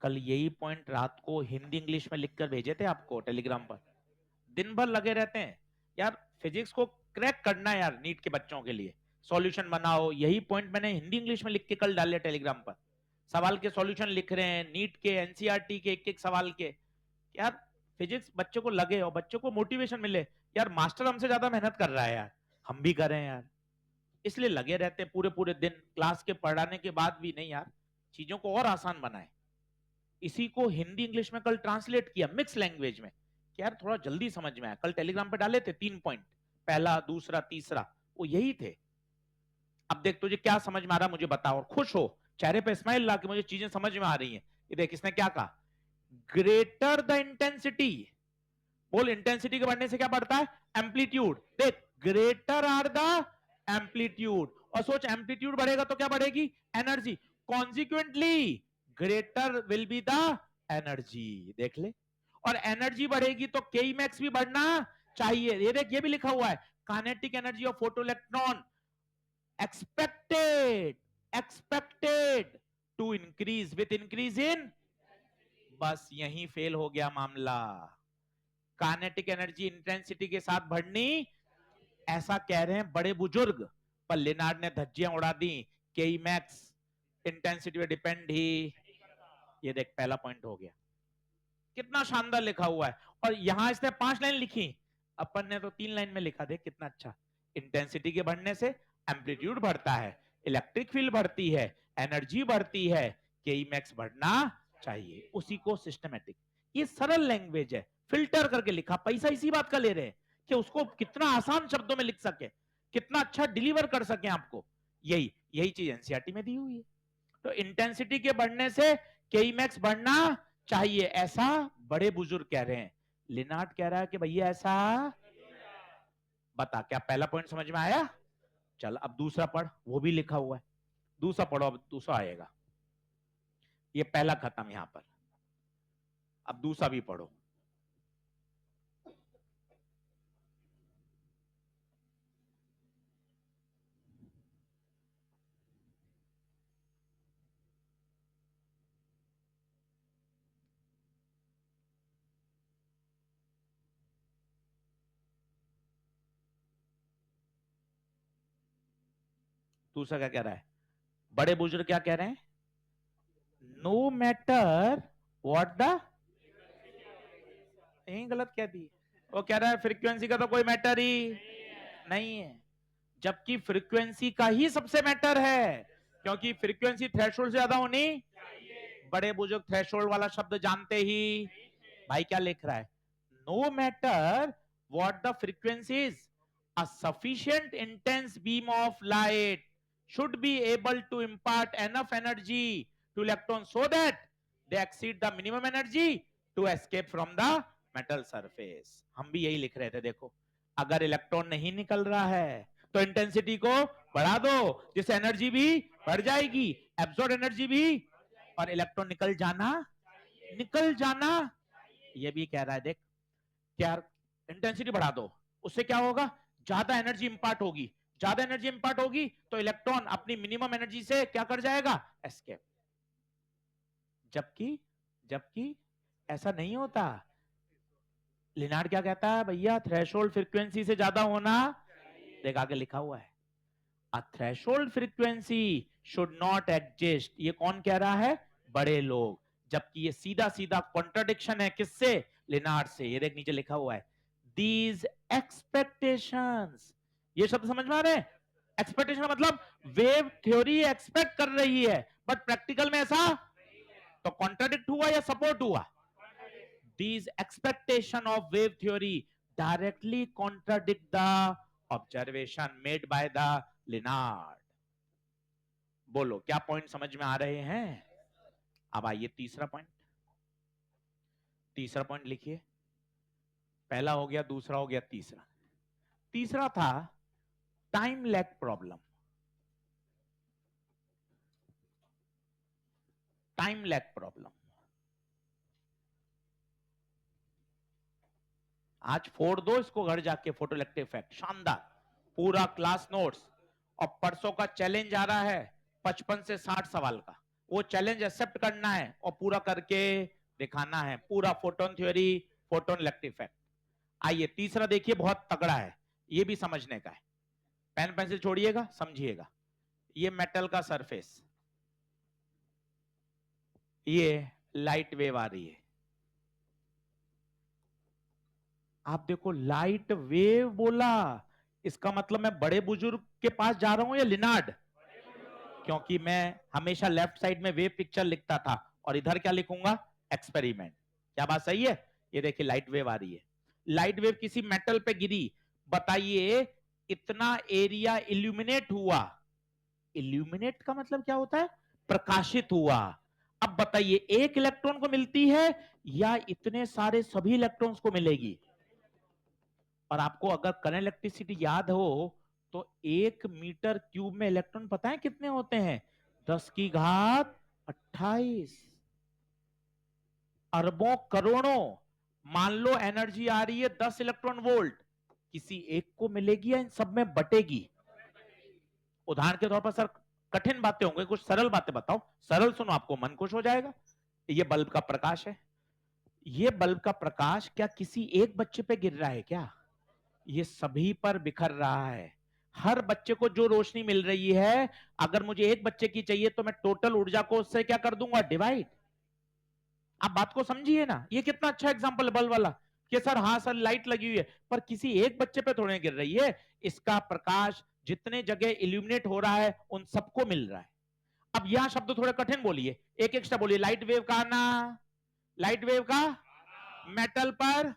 कल यही पॉइंट रात को हिंदी इंग्लिश में लिखकर भेजे थे आपको टेलीग्राम पर। दिन भर लगे रहते हैं यार, फिजिक्स को क्रैक करना है यार, नीट के बच्चों के लिए सॉल्यूशन बनाओ। यही पॉइंट मैंने हिंदी इंग्लिश में लिख के कल डाले टेलीग्राम पर, सवाल के सॉल्यूशन लिख रहे हैं नीट के, एनसीईआरटी के एक एक सवाल के। यार फिजिक्स बच्चे को लगे और बच्चों को मोटिवेशन मिले, यार मास्टर हमसे ज्यादा मेहनत कर रहा है यार, हम भी करें यार, इसलिए लगे रहते पूरे पूरे दिन क्लास के पढ़ाने के बाद भी। नहीं यार, चीजों को और आसान बनाए। इसी को हिंदी इंग्लिश में कल ट्रांसलेट किया मिक्स लैंग्वेज में, कि यार थोड़ा जल्दी समझ में आया। कल टेलीग्राम पे डाले थे 3 पॉइंट, पहला दूसरा तीसरा, वो यही थे। अब देख तुझे क्या समझ में आ रहा मुझे बता, और खुश हो, चेहरे पे स्माइल ला के मुझे चीजें समझ में आ रही हैं। ये देख इसने क्या कहा, ग्रेटर द इंटेंसिटी, बोल इंटेंसिटी के बढ़ने से क्या बढ़ता है, एम्पलीट्यूड। देख ग्रेटर आर द एम्पलीट्यूड, और सोच एम्पलीट्यूड बढ़ेगा तो क्या बढ़ेगी, energy. Consequently greater will be the energy, देख ले। और एनर्जी बढ़ेगी तो के मैक्स भी बढ़ना चाहिए। ये देख ये भी लिखा हुआ है, kinetic energy of photo electron expected to increase with increase in, बस यहीं फेल हो गया मामला। काइनेटिक एनर्जी इंटेंसिटी के साथ बढ़नी, ऐसा कह रहे हैं बड़े बुजुर्ग, पर लिनार्ड ने धज्जियां उड़ा दी, के मैक्स इंटेंसिटी पे डिपेंड ही। ये देख पहला पॉइंट हो गया, कितना शानदार लिखा हुआ है। और यहां इसने 5 लाइन लिखी, अपन ने तो 3 लाइन में लिखा, देख कितना अच्छा। इंटेंसिटी के बढ़ने से एम्पलीट्यूड बढ़ता है, इलेक्ट्रिक फील्ड बढ़ती है, एनर्जी बढ़ती है, के मैक्स बढ़ना चाहिए। उसी को सिस्टमैटिक, ये सरल लैंग्वेज है, फिल्टर करके लिखा। पैसा इसी बात का ले रहे हैं कि उसको कितना आसान शब्दों में लिख सके, कितना अच्छा डिलीवर कर सके आपको। यही यही चीज एनसीईआरटी में दी हुई है। तो इंटेंसिटी के बढ़ने से के मैक्स बढ़ना चाहिए, ऐसा बड़े बुजुर्ग कह रहे हैं। लिनार्ड कह रहा है कि भैया ऐसा, बता क्या पहला पॉइंट समझ में आया। चल अब दूसरा पढ़, वो भी लिखा हुआ है, दूसरा पढ़ो, अब दूसरा आएगा। ये पहला खत्म यहां पर, अब दूसरा भी पढ़ो। दूसरा क्या कह रहा है, बड़े बुजुर्ग क्या कह रहे हैं, नो मैटर व्हाट द, यही गलत कह दी। वो कह रहा है फ्रीक्वेंसी का तो कोई मैटर ही नहीं है, जबकि फ्रीक्वेंसी का ही सबसे मैटर है, क्योंकि फ्रीक्वेंसी थ्रेशोल्ड से ज्यादा होनी। बड़े बुजुर्ग थ्रेशोल्ड वाला शब्द जानते ही, भाई क्या लिख रहा है, no matter what the frequency is, a sufficient intense beam of light should be able to impart enough energy to electrons so that they exceed the minimum energy to escape from the metal surface। हम भी यही लिख रहे थे, देखो अगर इलेक्ट्रॉन नहीं निकल रहा है तो इंटेंसिटी को बढ़ा दो, जिससे एनर्जी भी बढ़ जाएगी, एब्सॉर्ब एनर्जी भी, और इलेक्ट्रॉन निकल जाना। ये भी कह रहा है, देख क्या, इंटेंसिटी बढ़ा दो, उससे क्या होगा, ज्यादा एनर्जी इंपार्ट होगी, ज्यादा एनर्जी इंपार्ट होगी तो इलेक्ट्रॉन अपनी मिनिमम एनर्जी से क्या कर जाएगा, एस्केप। जबकि जबकि ऐसा नहीं होता। लिनार्ड क्या कहता है, भैया थ्रेशोल्ड फ्रीक्वेंसी से ज्यादा होना, देख आगे लिखा हुआ है, अ threshold frequency should not exist. ये कौन कह रहा है, बड़े लोग। जबकि ये सीधा सीधा कॉन्ट्रडिक्शन है किससे, लिनार्ड से। ये देख नीचे लिखा हुआ है, these expectations, ये शब्द समझ में आ रहे हैं, एक्सपेक्टेशन मतलब वेव थ्योरी एक्सपेक्ट कर रही है, बट प्रैक्टिकल में ऐसा, तो कॉन्ट्रडिक्ट हुआ या सपोर्ट हुआ, these expectation of wave theory directly contradict the observation made by the Linard। बोलो क्या पॉइंट समझ में आ रहे हैं। अब आइए तीसरा पॉइंट, तीसरा पॉइंट लिखिए, पहला हो गया, दूसरा हो गया, तीसरा। तीसरा था time lag problem, time lag problem. आज फोड़ दो इसको घर जाके, फोटो इलेक्ट्रिक इफेक्ट शानदार, पूरा क्लास नोट्स। और परसों का चैलेंज आ रहा है 55 से 60 सवाल का, वो चैलेंज एक्सेप्ट करना है और पूरा करके दिखाना है, पूरा photon theory, photon electric effect. आइए तीसरा देखिए, बहुत तगड़ा है, ये भी समझने का है, पेन पेंसिल छोड़िएगा, समझिएगा। ये मेटल का सरफेस, ये लाइट वेव आ रही है, आप देखो लाइट वेव बोला, इसका मतलब मैं बड़े बुजुर्ग के पास जा रहा हूं या लिनार्ड? क्योंकि मैं हमेशा लेफ्ट साइड में वेव पिक्चर लिखता था और इधर क्या लिखूंगा? एक्सपेरिमेंट। क्या बात सही है? ये देखिए लाइट वेव आ रही है, लाइट वेव किसी मेटल पे गिरी, बताइए इतना एरिया इल्यूमिनेट हुआ। इल्यूमिनेट का मतलब क्या होता है? प्रकाशित हुआ। अब बताइए एक इलेक्ट्रॉन को मिलती है या इतने सारे सभी इलेक्ट्रॉन्स को मिलेगी? और आपको अगर करंट इलेक्ट्रिसिटी याद हो तो 1 मीटर क्यूब में इलेक्ट्रॉन पता है कितने होते हैं? 10 की घात 28। अरबों करोड़ों। मान लो एनर्जी आ रही है 10 इलेक्ट्रॉन वोल्ट, किसी एक को मिलेगी या इन सब में बटेगी? उदाहरण के तौर पर सर कठिन बातें होंगी, कुछ सरल बातें बताओ, सरल सुनो आपको मन खुश हो जाएगा। ये बल्ब का प्रकाश है, ये बल्ब का प्रकाश क्या किसी एक बच्चे पे गिर रहा है क्या? ये सभी पर बिखर रहा है। हर बच्चे को जो रोशनी मिल रही है, अगर मुझे एक बच्चे की चाहिए तो मैं टोटल ऊर्जा को उससे क्या कर दूंगा? डिवाइड। आप बात को समझिए ना, ये कितना अच्छा एग्जांपल है बल्ब वाला, कि सर हाँ सर लाइट लगी हुई है पर किसी एक बच्चे पे थोड़ी गिर रही है, इसका प्रकाश जितने जगह इल्यूमिनेट हो रहा है उन सबको मिल रहा है। अब यहां शब्द थोड़े कठिन बोलिए, एक एक शब्द बोलिए। लाइट वेव का आना, लाइट वेव का मेटल पर,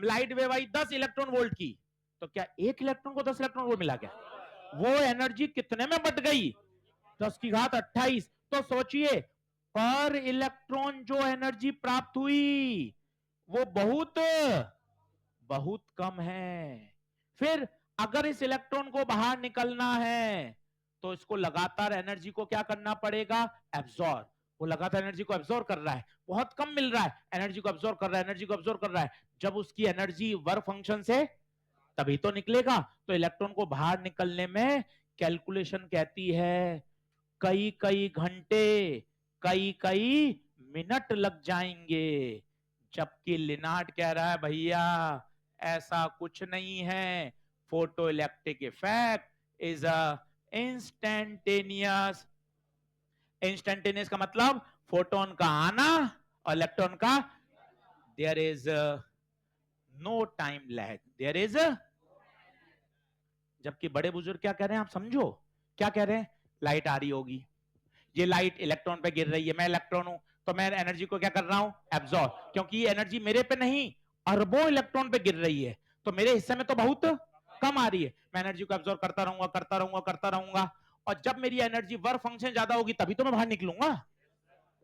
लाइट वेव आई 10 इलेक्ट्रॉन वोल्ट की, तो क्या एक इलेक्ट्रॉन को 10 इलेक्ट्रॉन वोल्ट मिला क्या? वो एनर्जी कितने में बट गई? 10 की घात 28। तो सोचिए पर इलेक्ट्रॉन जो एनर्जी प्राप्त हुई वो बहुत बहुत कम है। फिर अगर इस इलेक्ट्रॉन को बाहर निकलना है तो इसको लगातार एनर्जी को क्या करना पड़ेगा? एब्जॉर्ब। वो लगातार एनर्जी को एब्जॉर्ब कर रहा है, बहुत कम मिल रहा है, एनर्जी को एब्जॉर्ब कर रहा है, एनर्जी को एब्जॉर्ब कर रहा है। जब उसकी एनर्जी वर्क फंक्शन से तभी तो निकलेगा। तो इलेक्ट्रॉन को बाहर निकलने में कैलकुलेशन कहती है कई कई घंटे, कई कई मिनट लग जाएंगे। जबकि लिनार्ड कह रहा है भैया ऐसा कुछ नहीं है, photo electric effect is a instantaneous. Instantaneous का मतलब फोटोन का आना और इलेक्ट्रॉन का, there is no time lag, there is. जबकि बड़े बुजुर्ग क्या कह रहे हैं आप समझो, क्या कह रहे हैं? लाइट आ रही होगी, ये लाइट इलेक्ट्रॉन पे गिर रही है, मैं इलेक्ट्रॉन हूं तो मैं एनर्जी को क्या कर रहा हूं? एब्जॉर्ब। क्योंकि ये एनर्जी मेरे पे नहीं अरबों इलेक्ट्रॉन पे गिर रही है, तो मेरे हिस्से में तो बहुत कम आ रही है। मैं एनर्जी को एब्जॉर्ब करता रहूंगा करता रहूंगा करता रहूंगा, और जब मेरी एनर्जी वर्क फंक्शन ज्यादा होगी तभी तो मैं बाहर निकलूंगा।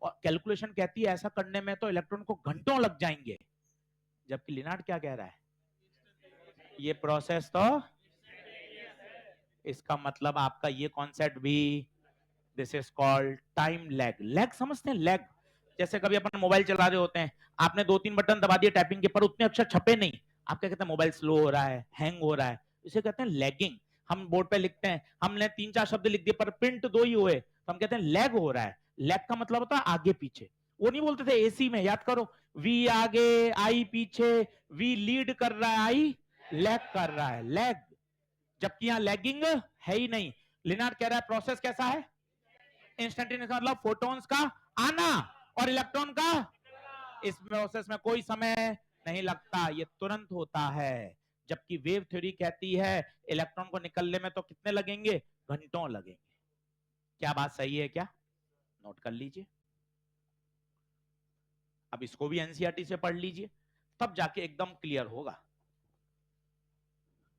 और कैलकुलेशन कहती है ऐसा करने में तो इलेक्ट्रॉन को घंटों लग जाएंगे। जबकि लिनार्ड क्या कह रहा है? ये प्रोसेस तो, इसका मतलब आपका ये कॉन्सेप्ट भी, this is called time lag. Lag समझते हैं? लैग जैसे कभी अपन मोबाइल चला रहे होते हैं, आपने 2-3 बटन दबा दिए टाइपिंग के, पर उतने अक्षर छपे नहीं, आप क्या कहते हैं? मोबाइल स्लो हो रहा है, हैंग हो रहा है, इसे कहते हैं लैगिंग। हम बोर्ड पे लिखते हैं, हमने 3-4 शब्द लिख दिए पर प्रिंट 2 ही हुए, तो हम कहते हैं लैग हो रहा है। लैग का मतलब होता है आगे पीछे। वो नहीं बोलते थे एसी में, याद करो, वी आगे आई पीछे, वी लीड कर रहा है, आई लैग कर रहा है, लैग। जबकि यहां लैगिंग है ही नहीं। लिनार्ड कह रहा है प्रोसेस कैसा है? इंस्टेंटेनियस का मतलब फोटॉन्स का आना और इलेक्ट्रॉन का, इस प्रोसेस में कोई समय नहीं लगता, ये तुरंत होता है। जबकि वेव थ्योरी कहती है इलेक्ट्रॉन को निकलने में तो कितने लगेंगे? घंटों लगेंगे। क्या बात सही है क्या? नोट कर लीजिए। अब इसको भी एनसीईआरटी से पढ़ लीजिए, तब जाके एकदम क्लियर होगा।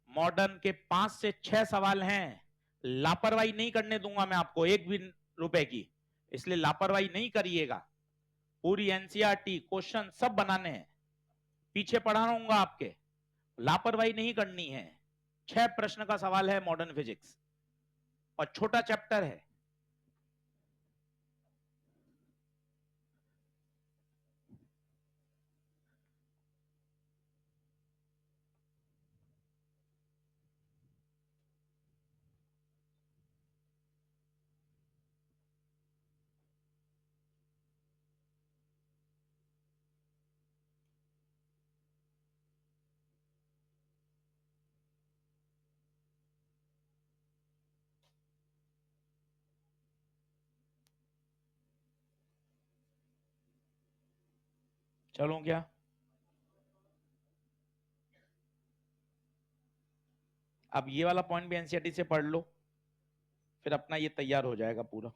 मॉडर्न के 5 से 6 सवाल हैं, लापरवाही नहीं करने दूंगा मैं आपको एक भी रुपए की, इसलिए लापरवाही नहीं करिएगा। पूरी एनसीईआरटी क्वेश्चन सब बनाने हैं, पीछे पढ़ा रहूंगा आपके, लापरवाही नहीं करनी है। 6 प्रश्न का सवाल है मॉडर्न फिजिक्स और छोटा चैप्टर है। चलो क्या? अब ये वाला पॉइंट भी एनसीईआरटी से पढ़ लो, फिर अपना ये तैयार हो जाएगा पूरा।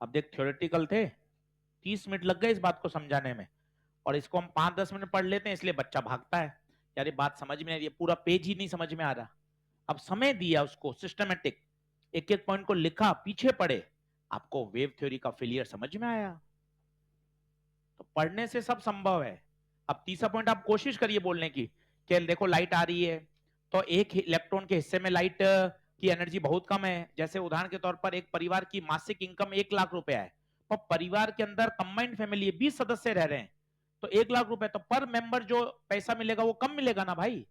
अब देख, थ्योरेटिकल थे, 30 मिनट लग गए इस बात को समझाने में, और इसको हम 5-10 मिनट पढ़ लेते हैं, इसलिए बच्चा भागता है, यार ये बात समझ में आ रही है, पूरा पेज ही नहीं समझ में आ रहा। अब समय दिया उसको सिस्टमेटिक, एक एक पॉइंट को लिखा, पीछे पढ़े, आपको वेव थ्योरी का फेलियर समझ में आया। तो पढ़ने से सब संभव है। अब तीसरा पॉइंट आप कोशिश करिए बोलने की, कि देखो लाइट आ रही है, तो एक इलेक्ट्रॉन के हिस्से में लाइट की एनर्जी बहुत कम है। जैसे उदाहरण के तौर पर एक परिवार की मासिक इनकम 1 लाख रुपया है, और परिवार के अंदर कंबाइंड फैमिली है, 20 सदस्य रह रहे हैं, तो 1 लाख रुपए, तो पर मेंबर जो पैसा मिलेगा वो कम मिलेगा ना भाई।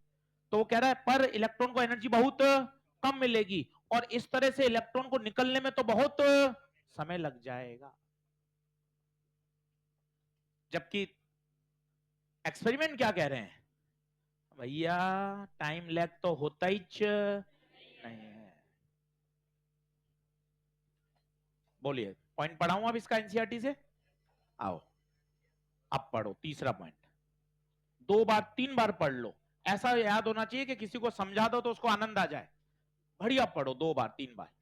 तो वो कह रहा है पर इलेक्ट्रॉन को एनर्जी बहुत कम मिलेगी, और इस तरह से इलेक्ट्रॉन को निकलने में तो बहुत समय लग जाएगा। जबकि एक्सपेरिमेंट क्या कह रहे हैं भैया, टाइम लैग तो होता ही नहीं है। बोलिए, पॉइंट पढ़ाऊं अब इसका एनसीईआरटी से? आओ, अब पढ़ो तीसरा पॉइंट, 2 बार 3 बार पढ़ लो, ऐसा याद होना चाहिए कि किसी को समझा दो तो उसको आनंद आ जाए। बढ़िया पढ़ो, 2 बार 3 बार।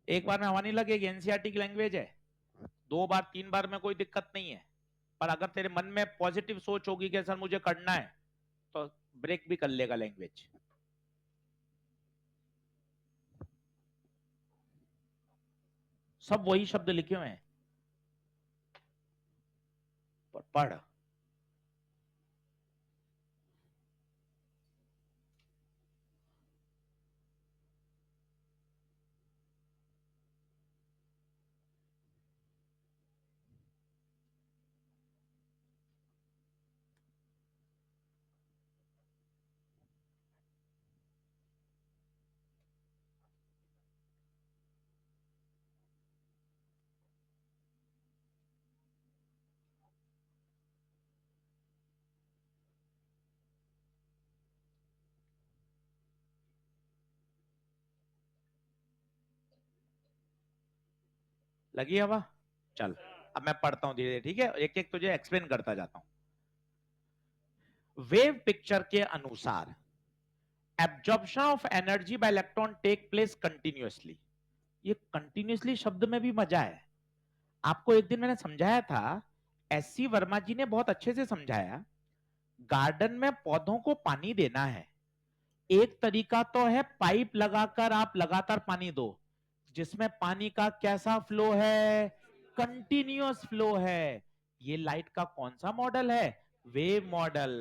एक बार में हवा नहीं लगेगी, एनसीईआरटी की लैंग्वेज है, 2 बार 3 बार में कोई दिक्कत नहीं है। पर अगर तेरे मन में पॉजिटिव सोच होगी कि सर मुझे करना है, तो ब्रेक भी कर लेगा लैंग्वेज। सब वही शब्द लिखे हुए हैं, पर पढ़। लगी हवा? चल, अब मैं पढ़ता हूं धीरे धीरे, ठीक है, एक एक तुझे एक्सप्लेन करता जाता हूं। वेव पिक्चर के अनुसार absorption of energy by electron take place continuously. ये कंटिन्यूअसली शब्द में भी मजा है। आपको एक दिन मैंने समझाया था, एससी वर्मा जी ने बहुत अच्छे से समझाया, गार्डन में पौधों को पानी देना है, एक तरीका तो है पाइप लगाकर आप लगातार पानी दो, जिसमें पानी का कैसा फ्लो है, कंटिन्यूअस फ्लो है। ये लाइट का कौन सा मॉडल है, वेव मॉडल।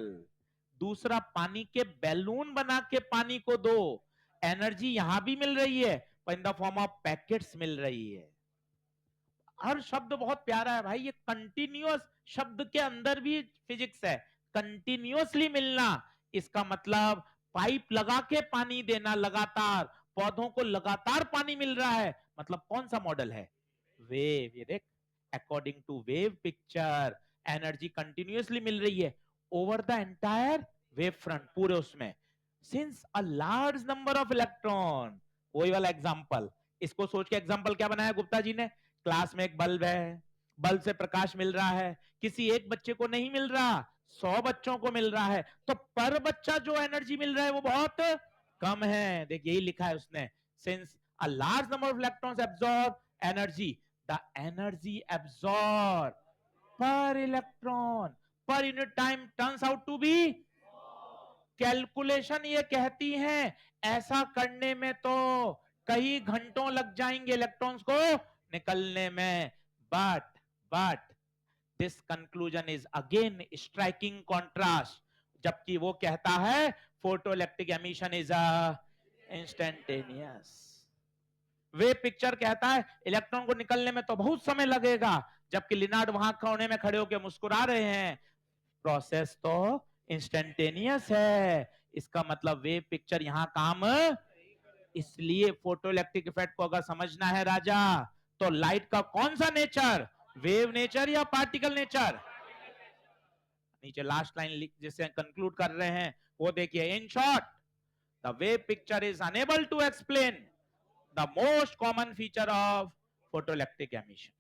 दूसरा, पानी के बैलून बना के पानी को दो, एनर्जी यहां भी मिल रही है, पर in the form of packets मिल रही है। हर शब्द बहुत प्यारा है भाई, ये कंटिन्यूअस शब्द के अंदर भी फिजिक्स है। कंटिन्यूअसली मिलना, इसका मतलब पाइप लगा के पानी देना लगातार, पौधों को लगातार पानी मिल रहा है, मतलब कौन सा मॉडल है, वेव। ये देख, according to wave picture energy continuously मिल रही है over the entire wave front, पूरे उसमें, since a large number of electron. वही वाला एग्जांपल, इसको सोच के एग्जांपल क्या बनाया गुप्ता जी ने, क्लास में एक बल्ब है, बल्ब से प्रकाश मिल रहा है, किसी एक बच्चे को नहीं मिल रहा, 100 बच्चों को मिल रहा है, तो पर बच्चा जो एनर्जी मिल रहा है वो बहुत कम है। देख, यही लिखा है उसने, since a large number of electrons absorb energy, the energy absorb per electron per unit time turns out to be. Calculation ये कहती है, ऐसा करने में तो कई घंटों लग जाएंगे इलेक्ट्रॉन्स को निकलने में, but this conclusion is again striking contrast, जबकि वो कहता है photoelectric emission is instantaneous. Wave picture कहता है इलेक्ट्रॉन को निकलने में तो बहुत समय लगेगा, जबकि लिनार्ड वहां कोने में खड़े होकर मुस्कुरा रहे हैं। प्रोसेस तो इंस्टेंटेनियस है, इसका मतलब वेव पिक्चर यहां काम, इसलिए फोटोइलेक्ट्रिक इफेक्ट को अगर समझना है राजा, तो लाइट का कौन सा नेचर, वेव नेचर या पार्टिकल नेचर। नीचे लास्ट लाइन जिसे कंक्लूड कर रहे हैं वो देखिए, in short the wave picture is unable to explain the most common feature of photoelectric emission.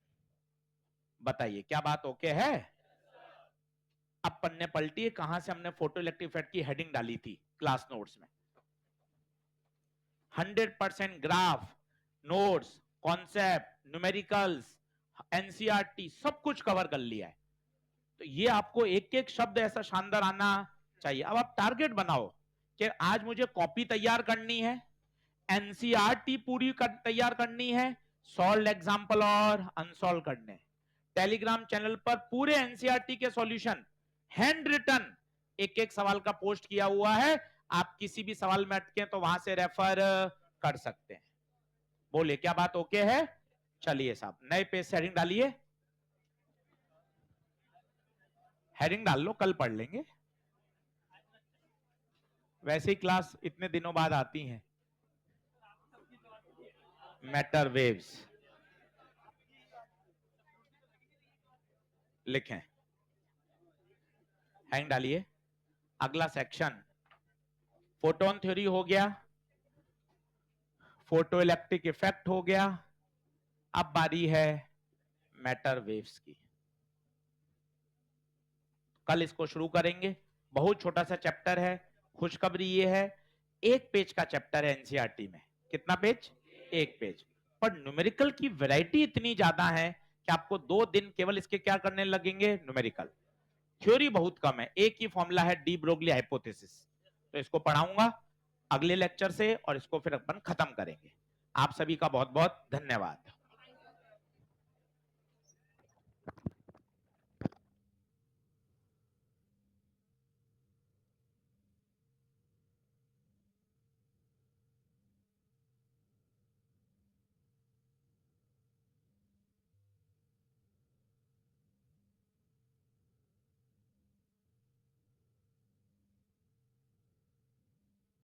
बताइए क्या बात ओके है? अब पन्ने पलटिए, कहां से हमने फोटोइलेक्ट्रिक इफेक्ट की हेडिंग डाली थी क्लास नोट्स में। 100% graph, notes, concept, numericals, NCERT सब कुछ कवर कर लिया है। तो ये आपको एक एक शब्द ऐसा शानदार आना चाहिए। अब आप टारगेट बनाओ कि आज मुझे कॉपी तैयार करनी है, एनसीईआरटी पूरी तैयार करनी है, सॉल्व एग्जांपल और अनसॉल्व करने। टेलीग्राम चैनल पर पूरे एनसीईआरटी के सॉल्यूशन हैंड रिटन एक एक सवाल का पोस्ट किया हुआ है, आप किसी भी सवाल में अटके तो वहां से रेफर कर सकते हैं। बोलिए क्या बात ओके है? चलिए साहब नए पेज से हेडिंग डालिए, हेडिंग डाल लो, कल पढ़ लेंगे, वैसे ही क्लास इतने दिनों बाद आती हैं। मैटर वेव्स लिखें, हेडिंग डालिए। अगला सेक्शन फोटोन थ्योरी हो गया, फोटो इलेक्ट्रिक इफेक्ट हो गया, अब बारी है मैटर वेव्स की। कल इसको शुरू करेंगे, बहुत छोटा सा चैप्टर है। खुशखबरी ये है, एक पेज का चैप्टर है एनसीईआरटी में। कितना पेज? एक पेज। पर न्यूमेरिकल की वैरायटी इतनी ज्यादा है कि आपको 2 दिन केवल इसके क्या करने लगेंगे, न्यूमेरिकल। थ्योरी बहुत कम है, एक ही फॉर्मूला है डी ब्रोगली हाइपोथेसिस। तो इसको पढ़ाऊंगा अगले लेक्चर से और इसको फिर अपन खत्म करेंगे। आप सभी का बहुत बहुत धन्यवाद।